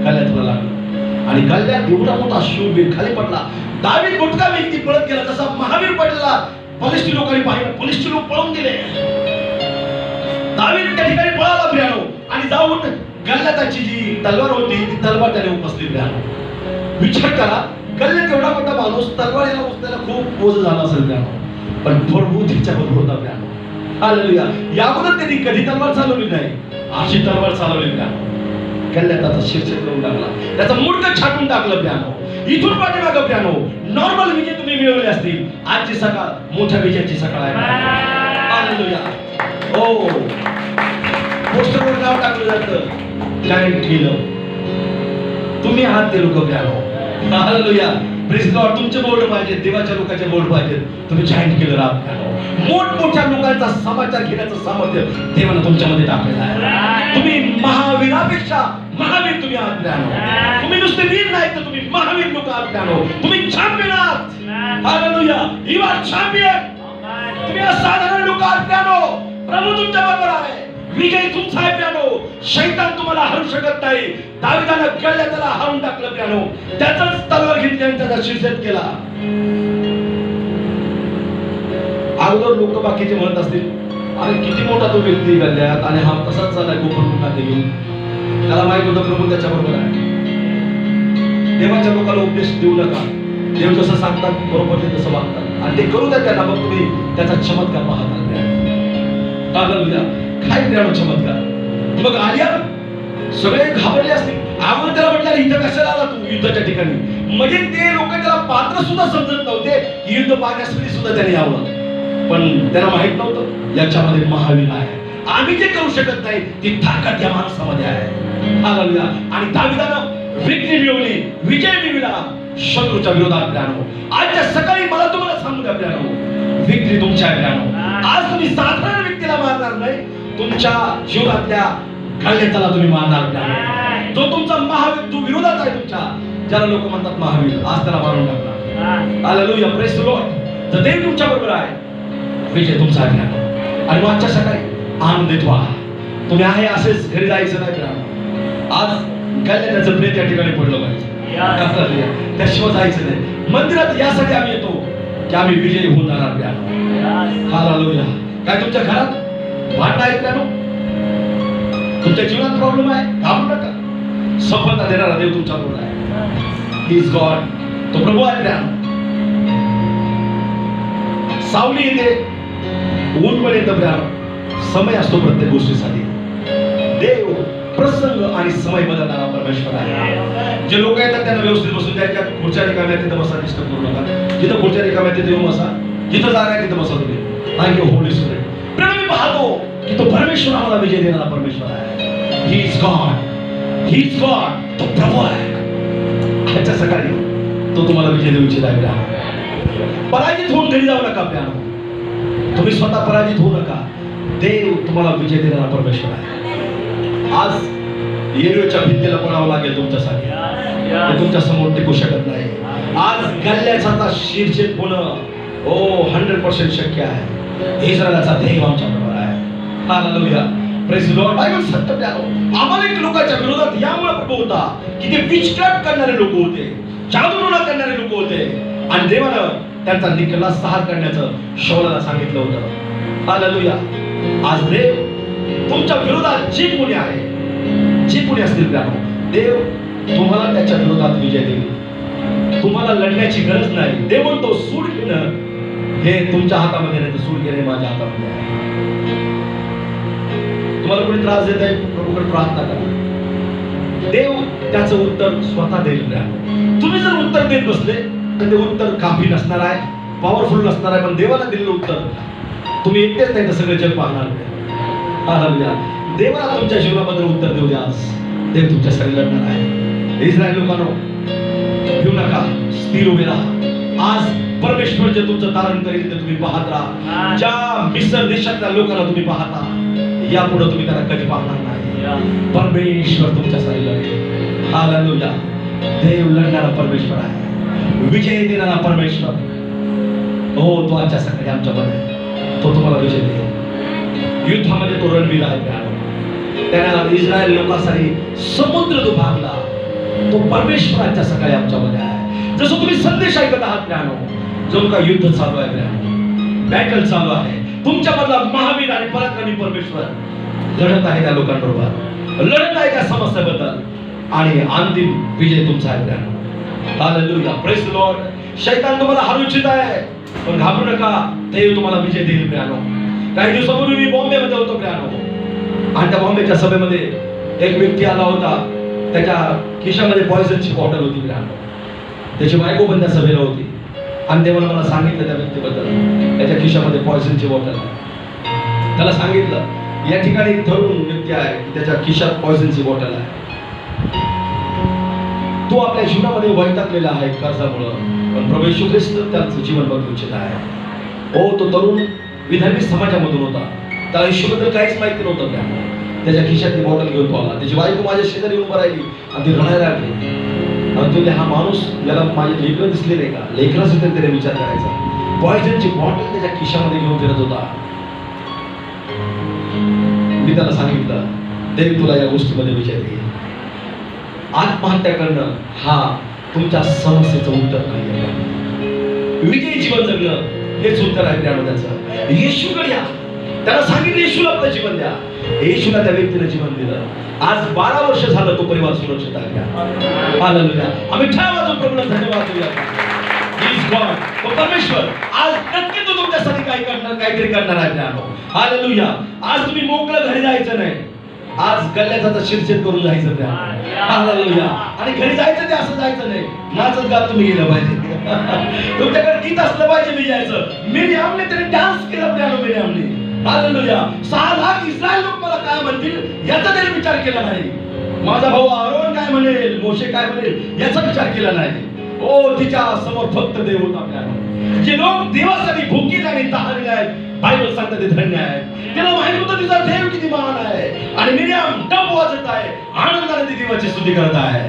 कल्याणाला लागलं आणि कल्याण एवढा मोठा शूरवीर खाली पडला. दावीद मोठा व्यक्ती पळत गेला, जसा महावीर पडला बलिष्ठ लोकांनी पाहिलं, बलिष्ठ लोक पळून गेले. दावीद त्या ठिकाणी पळाला प्यानो आणि जाऊन गल्ल्याताची जी तलवार होती ती तलवार त्याने उपसली प्यानो. विचार करा, गल्ल्यात एवढा मोठा माणूस तलवारीला उचलायला खूप ओझं झाला असेल प्यानो, पण प्रभू त्याच्याबरोबर होता प्यानो. हालेलुया. याबद्दल त्यांनी कधी तलवार चालवली नाही, अशी तलवार चालवली प्यानो. गल्ल्याताचा शीर्षक करून टाकला, त्याचा मुंडक छाटून टाकलं प्यानो. इथून पाठीमागं प्यानो नॉर्मल विजय तुम्ही मिळवले असतील, आजची सकाळ मोठ्या विजयाची सकाळ आहे. हालेलुया. हो, पोस्टरवर नाव टाकलं जातं जायंट किलर. तुम्ही आहात ते लोक प्यानो. हालेलुया. Praise God. तुमचे बोर्ड पाहिजे, देवाच्या लोकांचे बोर्ड पाहिजे. तुम्ही जायंट किलर आहात प्यानो. मोठमोठ्या लोकांचा समाचार घेण्याचं सामर्थ्य देवाने तुमच्यामध्ये टाकलेलं आहे. तुम्ही महावीरापेक्षा महावीर तुम्ही आहात प्यानो. तुम्ही नुसते वीर नाही तर तुम्ही महावीर लोक आहात प्यानो. तुम्ही चॅम्पियन आहात. हालेलुया. You are champion. तुम्ही असाधारण लोक आहात प्यानो. प्रभू तुमच्या बरोबर आहे. विजय तुमचा आहे प्यानो. शैतान तुम्हाला हरू शकत नाही. दाविदाने गल्ल्याताला हारून टाकलं प्यानो. त्याचाच तलवार घेतली आणि त्याचा शिरछेद केला. अगोदर लोक बाकीचे म्हणत असतील, अरे किती मोठा तो व्यक्ती गल्ल्यात आणि हा तसाच चाललाय गोफर मुखात घेऊन. त्याला माहित होतं प्रभू त्याच्या बरोबर आहे. देवाच्या लोकांना उपदेश देऊ नका. देव जसं सांगतात बरोबर ते तसं वागतात आणि ते करू द्या त्यांना. मग तुम्ही त्याचा चमत्कार पाहता. हालेलुया. काय प्यानो चमत्कार. मग आल्या सगळे घाबरले असतील. अगोदर त्याला म्हटलं इथं कशाला आला तू युद्धाच्या ठिकाणी. म्हणजे ते लोक त्याला पात्र सुद्धा समजत नव्हते की युद्ध पाहण्यासाठी सुद्धा त्याने यावं. पण त्याला माहित नव्हतं याच्यामध्ये महावीर आहे. आम्ही जे करू शकत नाही ती ताकद या माणसामध्ये आहे. हालेलुया. आणि दाविदानं विक्री मिळवली, विजय मिळवला शत्रूच्या विरोधात प्यानो. आजच्या सकाळी मला तुम्हाला सांगू द्या प्यानो, विक्री तुमच्या आहे प्यानो. आज तुम्ही साधारण व्यक्तीला मारणार नाही, तुमच्या जीवनातल्या गल्ल्याताला तुम्ही मारणार प्यानो. जो तुमचा महावीर जो विरोधात आहे तुमच्या, ज्याला लोक म्हणतात महावीर, आज त्याला मारून टाकणार. हालेलुया. Praise the Lord. जर देव तुमच्या बरोबर आहे, विजय तुमचा आहे प्यानो. आणि आजच्या सकाळी आनंदित व्हा. तुम्ही आहे असेच घरी जायचं नाही प्यानो. आज गल्ल्याताचं प्रेत या ठिकाणी पडलं पाहिजे. त्याशिवाय जायचं नाही. मंदिरात यासाठी आम्ही येतो की आम्ही विजयी होऊन जाणार प्यानो. हालेलुया. काय तुमच्या घरात भांडण आहेत प्यानो? तुमच्या जीवनात प्रॉब्लेम आहे? घाबरू नका. सफलता देणारा देव तुमच्या बरोबर आहे. He is God. तो प्रभू आहे प्यानो. सावली येते, ऊन पण येतं प्यानो. समय असतो प्रत्येक गोष्टीसाठी. देव प्रसंग आणि समय बदलणारा परमेश्वर आहे. जे लोक येतात त्यांना व्यवस्थित बसून द्यायच्या. खुर्च्या रिकाम्या तिथं बसा, डिस्टर्ब करू नका. जिथं खुर्च्या रिकाम्या तिथे येऊन बसा. जिथं जागा आहे तिथं बसा तुम्ही. Thank you holy spirit. प्रेम मी पाहतो की तो परमेश्वर आम्हाला विजय देणारा परमेश्वर आहे. He is God. He is God. तो प्रभू आहे. आजच्या सकाळी तो तुम्हाला विजय देऊ इच्छित आहे. पराजित होऊन घरी जाऊ नका प्यानो. तुम्ही स्वतः पराजित होऊ नका. देव तुम्हाला विजय देणारा परमेश्वर आहे. आज येरुच्या भिंतीला पडावं लागेल तुमच्यासाठी. ते तुमच्या समोर टिकू शकत नाही. आज गल्ल्याचा शिरछेद होणं 100% शक्य आहे. इस्रायलचा देव आमच्या बरोबर आहे. Hallelujah. Praise the Lord. Bible सत्य प्यानो. अमालेक लोकांच्या विरोधात यामुळे प्रभू होता की ते विचक्राट करणारे लोक होते, जादूटोणा करणारे लोक होते आणि देवानं त्यांचा निकला सहार करण्याचं शौलाला सांगितलं होतं. हालेलुया. आज देव तुमच्या विरोधात जे कोणी आहे, जे कोणी असतील प्यानो, देव तुम्हाला त्याच्या विरोधात विजय देईल. तुम्हाला लढण्याची गरज नाही. देव म्हणतो सूड घेणं हे तुमच्या हातामध्ये नाही, तर सूड घेणे माझ्या हातामध्ये आहे. तुम्हाला कोणी त्रास देत आहे, प्रभूकडे प्रार्थना करा. देव त्याचं उत्तर स्वतः देईल प्यानो. तुम्ही जर उत्तर देत बसले तर ते उत्तर काफी नसणार आहे, पॉवरफुल नसणार आहे. पण देवाला दिलेलं उत्तर तुम्ही एकटेच नाही तर सगळे जग पाहणार नाही. हालेलुया. देवाला तुमच्या जीवनाबद्दल उत्तर देऊ द्या. आज देव तुमच्यासाठी लढणार आहे. इस्रायल लोकांनो, भिऊ नका, स्थिर उभे राहा. आज परमेश्वर जे तुमचं तारण करेल ते तुम्ही पाहत राहा. ज्या मिसर देशातल्या लोकांना तुम्ही पाहता, यापुढे तुम्ही त्यांना कधी पाहणार नाही. परमेश्वर तुमच्यासाठी लढेल. हालेलुया. देव लढणारा परमेश्वर आहे, विजय देणारा परमेश्वर. हो, तो आजच्या सकाळी आमच्यामध्ये, तो तुम्हाला विजय देईल. युद्धामध्ये तो रणवीर आहे. त्याला इस्रायल लोकांसाठी समुद्र दुभागला, तो परमेश्वर आजच्या सकाळी आमच्यामध्ये आहे. जसं तुम्ही संदेश ऐकत आहात प्यानो, जो का युद्ध चालू आहे प्यानो, बॅटल चालू आहे. तुमच्यामधला महावीर आणि पराक्रमी परमेश्वर लढत आहे त्या लोकांबरोबर, लढत आहे त्या समस्येबद्दल, आणि अंतिम विजय तुमचा आहे piano. Hallelujah. Praise the Lord. शैतान तुम्हाला हरवू इच्छित आहे, पण घाबरू नका, देव तुम्हाला विजय देईल प्यानो. काही दिवसापूर्वी मी बॉम्बेमध्ये होतो प्यानो, आणि त्या बॉम्बेच्या सभेमध्ये एक व्यक्ती आला होता. त्याच्या खिशामध्ये पॉइझनची बॉटल होती प्यानो. त्याची बायको पण त्या सभेला होती, आणि तेव्हा मला सांगितलं त्या व्यक्तीबद्दल, त्याच्या खिशामध्ये पॉइझनची बॉटल आहे. त्याला सांगितलं या ठिकाणी एक तरुण व्यक्ती आहे, त्याच्या खिशात पॉइझनची बॉटल आहे. तो आपल्या जीवनामध्ये वैतागलेला आहे कर्जामुळे, पण प्रभू येशू ख्रिस्त त्याचं जीवन बदलू इच्छित आहे. हो, तो तरुण विधर्मी समाजामधून होता, त्याला येशूबद्दल काहीच माहिती नव्हतं. त्याच्या खिशातली बॉटल घेऊन तो आला. त्याची बायको माझ्या शेजारी उभं राहिली आणि ती रडायला लागली. आणि तुला हा माणूस, याला माझे लेकरं दिसले नाही का, लेकरांचा तरी त्याने विचार करायचा. पॉइझनची बॉटल त्याच्या खिशामध्ये घेऊन फिरत होता. मी त्याला सांगितलं, देव तुला या गोष्टीमध्ये विजय देईल. आत्महत्या करणं हा तुमच्या समस्येचं उत्तर नाही. विजयी जीवन जगणं हेच उत्तर आहे त्याचं. येशूकडे या. त्याला सांगितलं येशूला आपलं जीवन द्या. येशूला त्या व्यक्तीला जीवन दिलं. आज 12 वर्ष झालं तो परिवार सुरक्षित आहे. हालेलुया. आम्ही ठावाचा प्रभूला धन्यवाद देऊया. ही इज गॉड. तो परमेश्वर आज नक्की तो तुमच्यासाठी काय करणार, काहीतरी करणार आहे. हालेलुया. आज तुम्ही मोकळं घरी जायचं नाही, आज गल्ल्याचा शिरछेद करून जायचं त्या. हालेलुया. आणि घरी जायचं ते असं जायचं नाही, नाचत गात तुम्ही गेलं पाहिजे. तुमच्याकडे गीत असलं पाहिजे विजयाचं. मिरियामने त्याने डान्स केला प्यानो. मिरियामने हालेलुया. 6 लाख इस्रायल लोक मला काय म्हणतील याचा त्याने विचार केला नाही. माझा भाऊ आरोन काय म्हणेल, मोशे काय म्हणेल याचा विचार केला नाही. ओ, तिच्या समोर फक्त देव होता प्यानो. जे लोक देवासाठी भुकीले आणि तहानले आहेत, बायबल सांगतात ते धन्य आहेत. त्याला माहित होतं तिचा देव किती महान आहे. आणि मिरियाम डब वाजत आहे, आनंदाने ती देवाची स्तुती करत आहे.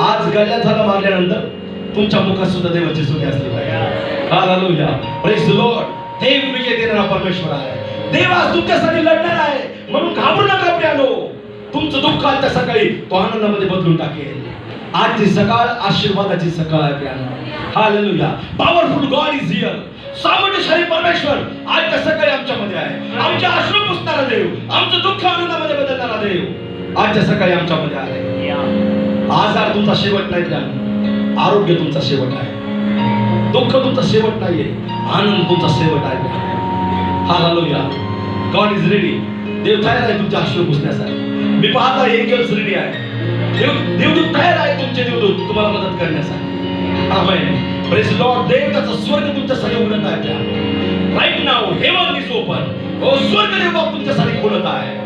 आज गल्ल्याला मारल्यानंतर तुमच्या मुखात सुद्धा देवाची स्तुती असली पाहिजे. हालेलुया. Praise the lord. देव विजय देणारा परमेश्वर आहे. देव आज तुमच्यासाठी लढणार आहे, म्हणून घाबरू नका प्यानो. तुमचं दुःख आजच्या सकाळी तो आनंदामध्ये बदलून टाकेल. आजची सकाळ आशीर्वादाची सकाळ आहे piano. Hallelujah. Powerful God is here. सामर्थ्यशाली परमेश्वर आजच्या सकाळी आमच्यामध्ये आहे. आमच्या अश्रू पुसणारा देव, आमचं दुःख आनंदामध्ये बदलणारा देव आजच्या सकाळी आमच्यामध्ये आहे. आजार तुमचा शेवट नाही प्यानो. आरोग्य तुमचा शेवट आहे. दुःख तुमचा शेवट नाहीये, आनंद तुमचा शेवट आहे. हालेलुया. God is ready. देव तयार आहे तुमच्या अश्रू पुसण्यासाठी. मी पाहता एंजल्स रेडी आहे. देवदूत तयार आहे, तुमचे देवदूत तुम्हाला मदत करण्यासाठी. आमेन. Praise Lord. देव त्याचा स्वर्ग तुमच्यासाठी उघडत आहे. Right now heaven is open. ओ, स्वर्ग देव तुमच्यासाठी खोलत आहे.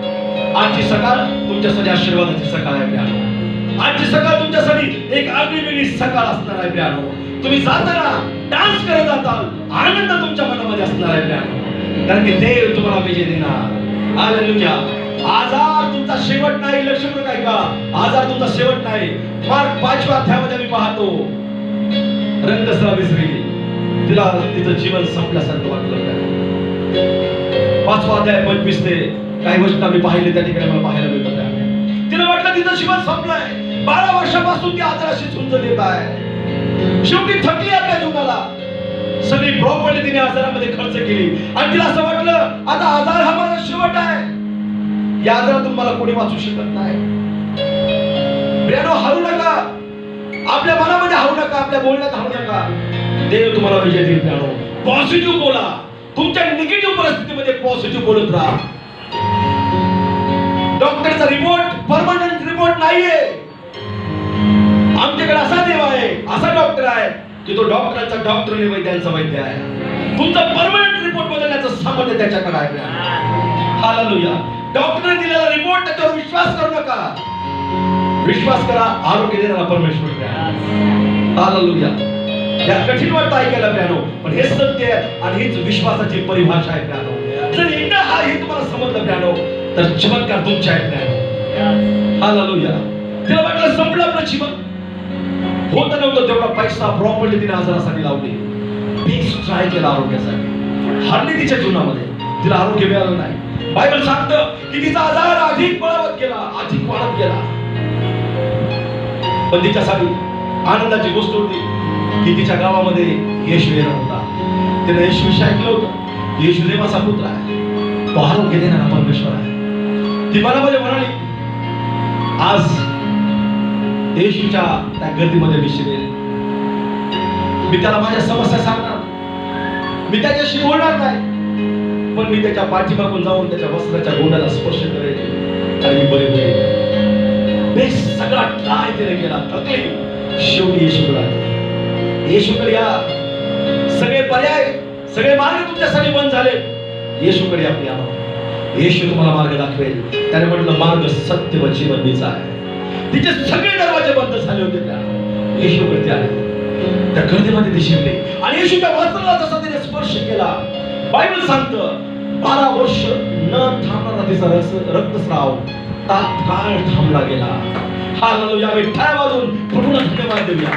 आजची सकाळ तुमच्यासाठी आशीर्वादाची सकाळ आहे प्यानो. आजची सकाळ तुमच्यासाठी एक आगळीवेगळी सकाळ असणार आहे प्यानो. तुम्ही जाताना डान्स करत जाताल, आनंद तुमच्या मनामध्ये असणार आहे प्यानो, कारण की देव तुम्हाला विजय देणार. हालेलुया. आजार तुमचा शेवट नाही. लक्ष करू काय का, आजार तुमचा शेवट नाही. मार्क 5व्या अध्यायामध्ये मी पाहतो, रंगस्रावी स्त्री, तिला तिचं जीवन संपल्यासारखं वाटलं. 5वा अध्याय 25 ते काही गोष्टी आम्ही पाहिले त्या ठिकाणी मला पाहायला मिळतात. तिला वाटलं तिचं जीवन संपलंय. 12 वर्षापासून ती आजाराशी झुंज देत आहे. शेवटी थकली आपल्या जीवनाला. सगळी प्रॉपर्टी तिने आजारामध्ये खर्च केली आणि तिला असं वाटलं आता आजार हा माझा शेवट आहे. या आजारातून मला कोणी वाचू शकत नाही. प्रियानो, हरू नका. आपल्या मनामध्ये हरू नका, आपल्या बोलण्यात हरू नका. देव तुम्हाला विजय देईल प्रियानो. पॉझिटिव्ह बोला. तुमच्या निगेटिव्ह परिस्थितीमध्ये पॉझिटिव्ह बोलत राहा. डॉक्टरचा रिपोर्ट परमनंट रिपोर्ट नाहीये. आमच्याकडे असा देव आहे, असा डॉक्टर आहे की तो डॉक्टरांचा डॉक्टर नाही, वैद्यांचा वैद्य आहे. तुमचा परमनंट रिपोर्ट बदलण्याचं सामर्थ्य त्याच्याकडे आहे. हालेलुया. डॉक्टरने दिलेला रिपोर्ट त्याच्यावर विश्वास करू नका. विश्वास करा, आरोग्य देणारा परमेश्वर आहे. हालेलुया. या कठीण वाटतं ऐकायला प्यानो, पण हे सत्य आहे आणि हीच विश्वासाची परिभाषा आहे प्यानो. जर एकदा हा हे तुम्हाला समजलं प्यानो, तर चमत्कार तुमच्या आहेत प्यानो. हालेलुया. तिला वाटलं संपलं आपलं जीवन. होत नव्हतं तेवढा पैसा प्रॉपर्टी तिने आजारासाठी लावली. बेस्ट ट्राय केला आरोग्यासाठी, हरली तिच्या जीवनामध्ये, तिला आरोग्य मिळालं नाही. बायबल सांगतं की तिचा आजार अधिक बळावत गेला, अधिक वाढत गेला. पण तिच्यासाठी आनंदाची गोष्ट होती की तिच्या गावामध्ये येशू येणार होता. तिने येशूविषयी ऐकलं होतं. येशू देवाचा पुत्र आहे, तो आरोग्य देणारा परमेश्वर आहे. ती मनामध्ये म्हणाली, आज येशूच्या त्या गर्दीमध्ये मी शिरेल. मी त्याला माझ्या समस्या सांगणार, मी त्याच्याशी बोलणार नाही, पण मी त्याच्या पाठीमागून जाऊन त्याच्या वस्त्राच्या गोंडाला स्पर्श करेल आणि मी बरे होईल. बेस्ट सगळा ट्राय तिने केला, थकली. शेवटी येशूकडे आली. येशूकडे या. सगळे पर्याय, सगळे मार्ग तुमच्यासाठी बंद झाले. येशूकडे आपली आवा. येशू तुम्हाला मार्ग दाखवेल. त्याने म्हटलं, मार्ग सत्य व जीवन मीच आहे. तिचे सगळे दरवाजे बंद झाले होते. त्या येशूकडे आले. त्या गर्दीमध्ये ती शिरली आणि येशूच्या वस्त्राला जसा तिने स्पर्श केला, बायबल सांगतं 12 वर्ष न थांबणारा तिचा रक्तस्राव तात्काळ थांबला गेला. हालेलुया. विठ्ठल वाजून प्रभूला धन्यवाद देऊया.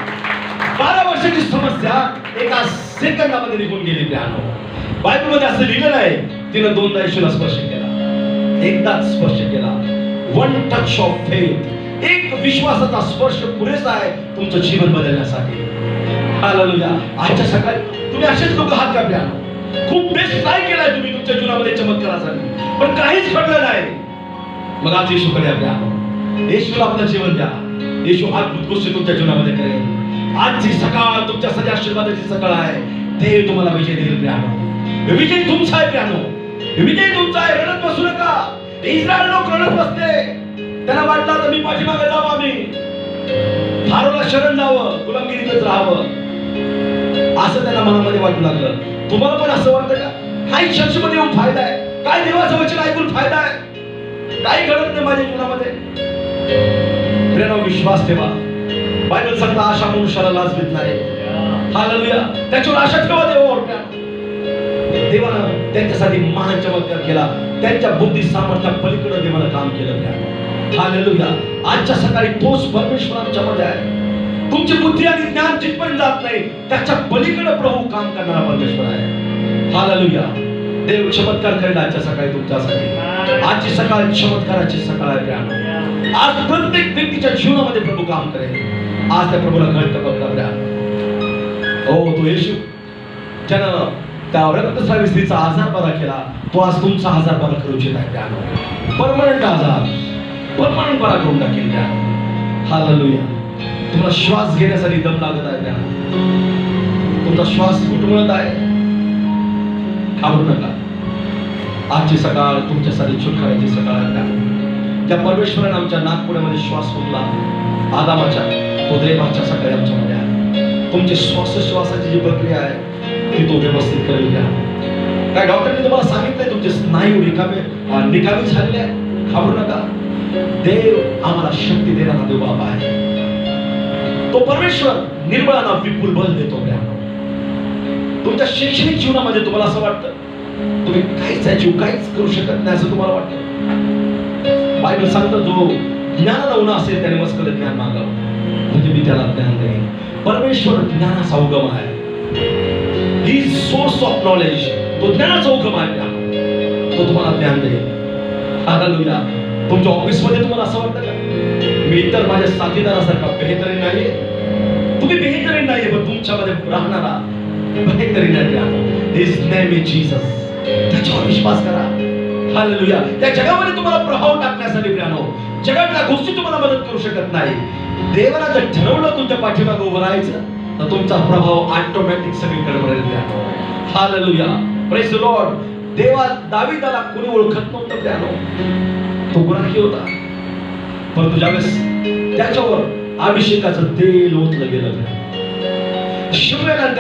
12 वर्षाची समस्या एका सेकंदामध्ये निघून गेली. प्यानो बायबल मध्ये असं लिहिलेलं आहे, तिने 2दा येशूला स्पर्श केला, एकदाच स्पर्श केला. वन टच ऑफ फेथ, एक विश्वासाचा स्पर्श पुरेसा आहे तुमचं जीवन बदलण्यासाठी. हालेलुया. आजच्या सकाळी तुम्ही असेच लोक आहात का प्यानो? खूप बेस्ट ट्राय केलाय तुम्ही तुमच्या जीवनामध्ये चमत्कारासाठी, पण काहीच घडलं नाही. मग आज येशूकडे या. येशूला आपलं जीवन द्या. येशू अद्भुत गोष्टी तुमच्या जीवनामध्ये करेल. आजची सकाळ तुमच्यासाठी आशीर्वादाची सकाळ आहे. देव तुम्हाला विजय देईल प्यानो. विजय तुमचा आहे प्यानो, विजय तुमचा आहे. रडत बसू नका. इस्रायल लोक रडत बसले. त्यांना वाटलं तर मी पाठीमागे जावं, आम्ही फारोला शरण जावं, गुलामगिरीतच राहावं, असं त्यांना मनामध्ये वाटू लागलं. तुम्हाला पण असं वाटतं का? काही चर्चमध्ये येऊन फायदा आहे? काय देवाचं वचन ऐकून फायदा आहे? काही घडत नाही माझ्या जीवनामध्ये? प्रेमावर विश्वास ठेवा. बायबल सांगतं, आशा मनुष्याला लाजवीत नाही. हालेलुया. त्याच्यावर आशा ठेवा देवावर. देवानं त्यांच्यासाठी महान चमत्कार केला. त्यांच्या बुद्धी सामर्थ्या पलीकडे देवानं काम केलं. हालेलुया. आजच्या सकाळी तोच परमेश्वर आमच्यामध्ये आहे. तुमची बुद्धी आणि ज्ञान जिथपर्यंत जात नाही, त्याच्या पलीकडे प्रभू काम करणारा परमेश्वर आहे. हालेलुया. देव चमत्कार करेल आजच्या सकाळी तुमच्यासाठी. आजची सकाळ चमत्काराची सकाळ आहे प्यानो. आज प्रत्येक व्यक्तीच्या जीवनामध्ये प्रभू काम करेल. आज त्या प्रभूला घट्ट पकडा प्यानो. हो, तो येशू ज्यानं त्या रक्तस्रावी स्त्रीचा आजार बरा केला, तो आज तुमचा आजार बरा करू इच्छित आहे प्यानो. परमनंट आजार, परमनंट बरा करून टाकेल प्यानो. हालेलुया. तुम्हाला श्वास घेण्यासाठी दम लागत आहे प्यानो. तुमचा श्वास घुटमळत आहे, घाबरू नका. आजची सकाळ तुमच्यासाठी छुटकाराची सकाळ आहे प्यानो. त्या परमेश्वराने आमच्या नागपुड्यामध्ये श्वास फुंकला आदामाच्या, तो देवाच्या सकाळी आमच्यामध्ये आहे. तुमची श्वासोश्वासाची जी प्रक्रिया आहे ती तो व्यवस्थित करेल प्यानो. काय डॉक्टरने तुम्हाला सांगितलंय तुमचे स्नायू निकामी झालेले आहेत? घाबरू नका. देव आम्हाला शक्ती देणारा देव बाबा आहे. तो परमेश्वर निर्बळांना विपुल बल देतो प्यानो. तुमच्या शैक्षणिक जीवनामध्ये तुम्हाला असं वाटतं तुम्ही काहीच करू शकत नाही असं तुम्हाला वाटतं? बायबल सांगतं, जो ज्ञानाला उणा असेल त्याने मस्कल ज्ञान मागावं, म्हणजे मी त्याला ज्ञान देईन. परमेश्वर ज्ञानाचा उगम आहे. ही सोर्स ऑफ नॉलेज, तो ज्ञानाचा उगम आहे प्यानो. तो तुम्हाला ज्ञान देईल. हालेलुया. तुमच्या ऑफिसमध्ये तुम्हाला असं वाटतं का मी इतर माझ्या साथीदारासारखा बेहतरीन नाहीये? तुम्ही बेहतरीन नाहीये, पण तुमच्यामध्ये राहणारा बेहतरीन आहे piano. His name is Jesus. त्याच्यावर विश्वास करा. हालेलुया. त्या जगामध्ये तुम्हाला प्रभाव टाकण्यासाठी प्यानो, जगातल्या गोष्टी तुम्हाला मदत करू शकत नाही. देवाला जर ठरवलं तुमच्या पाठीमागे उभं राहायचं, तर तुमचा प्रभाव ऑटोमॅटिक सगळीकडे पडेल piano. Hallelujah. Praise the Lord. देवा दावीदाला कोणी ओळखत नव्हतं प्यानो. तो गुराखी होता, परंतु ज्यावेळेस त्याच्यावर अभिषेकाचं तेल ओतलं गेलं, शिवयानं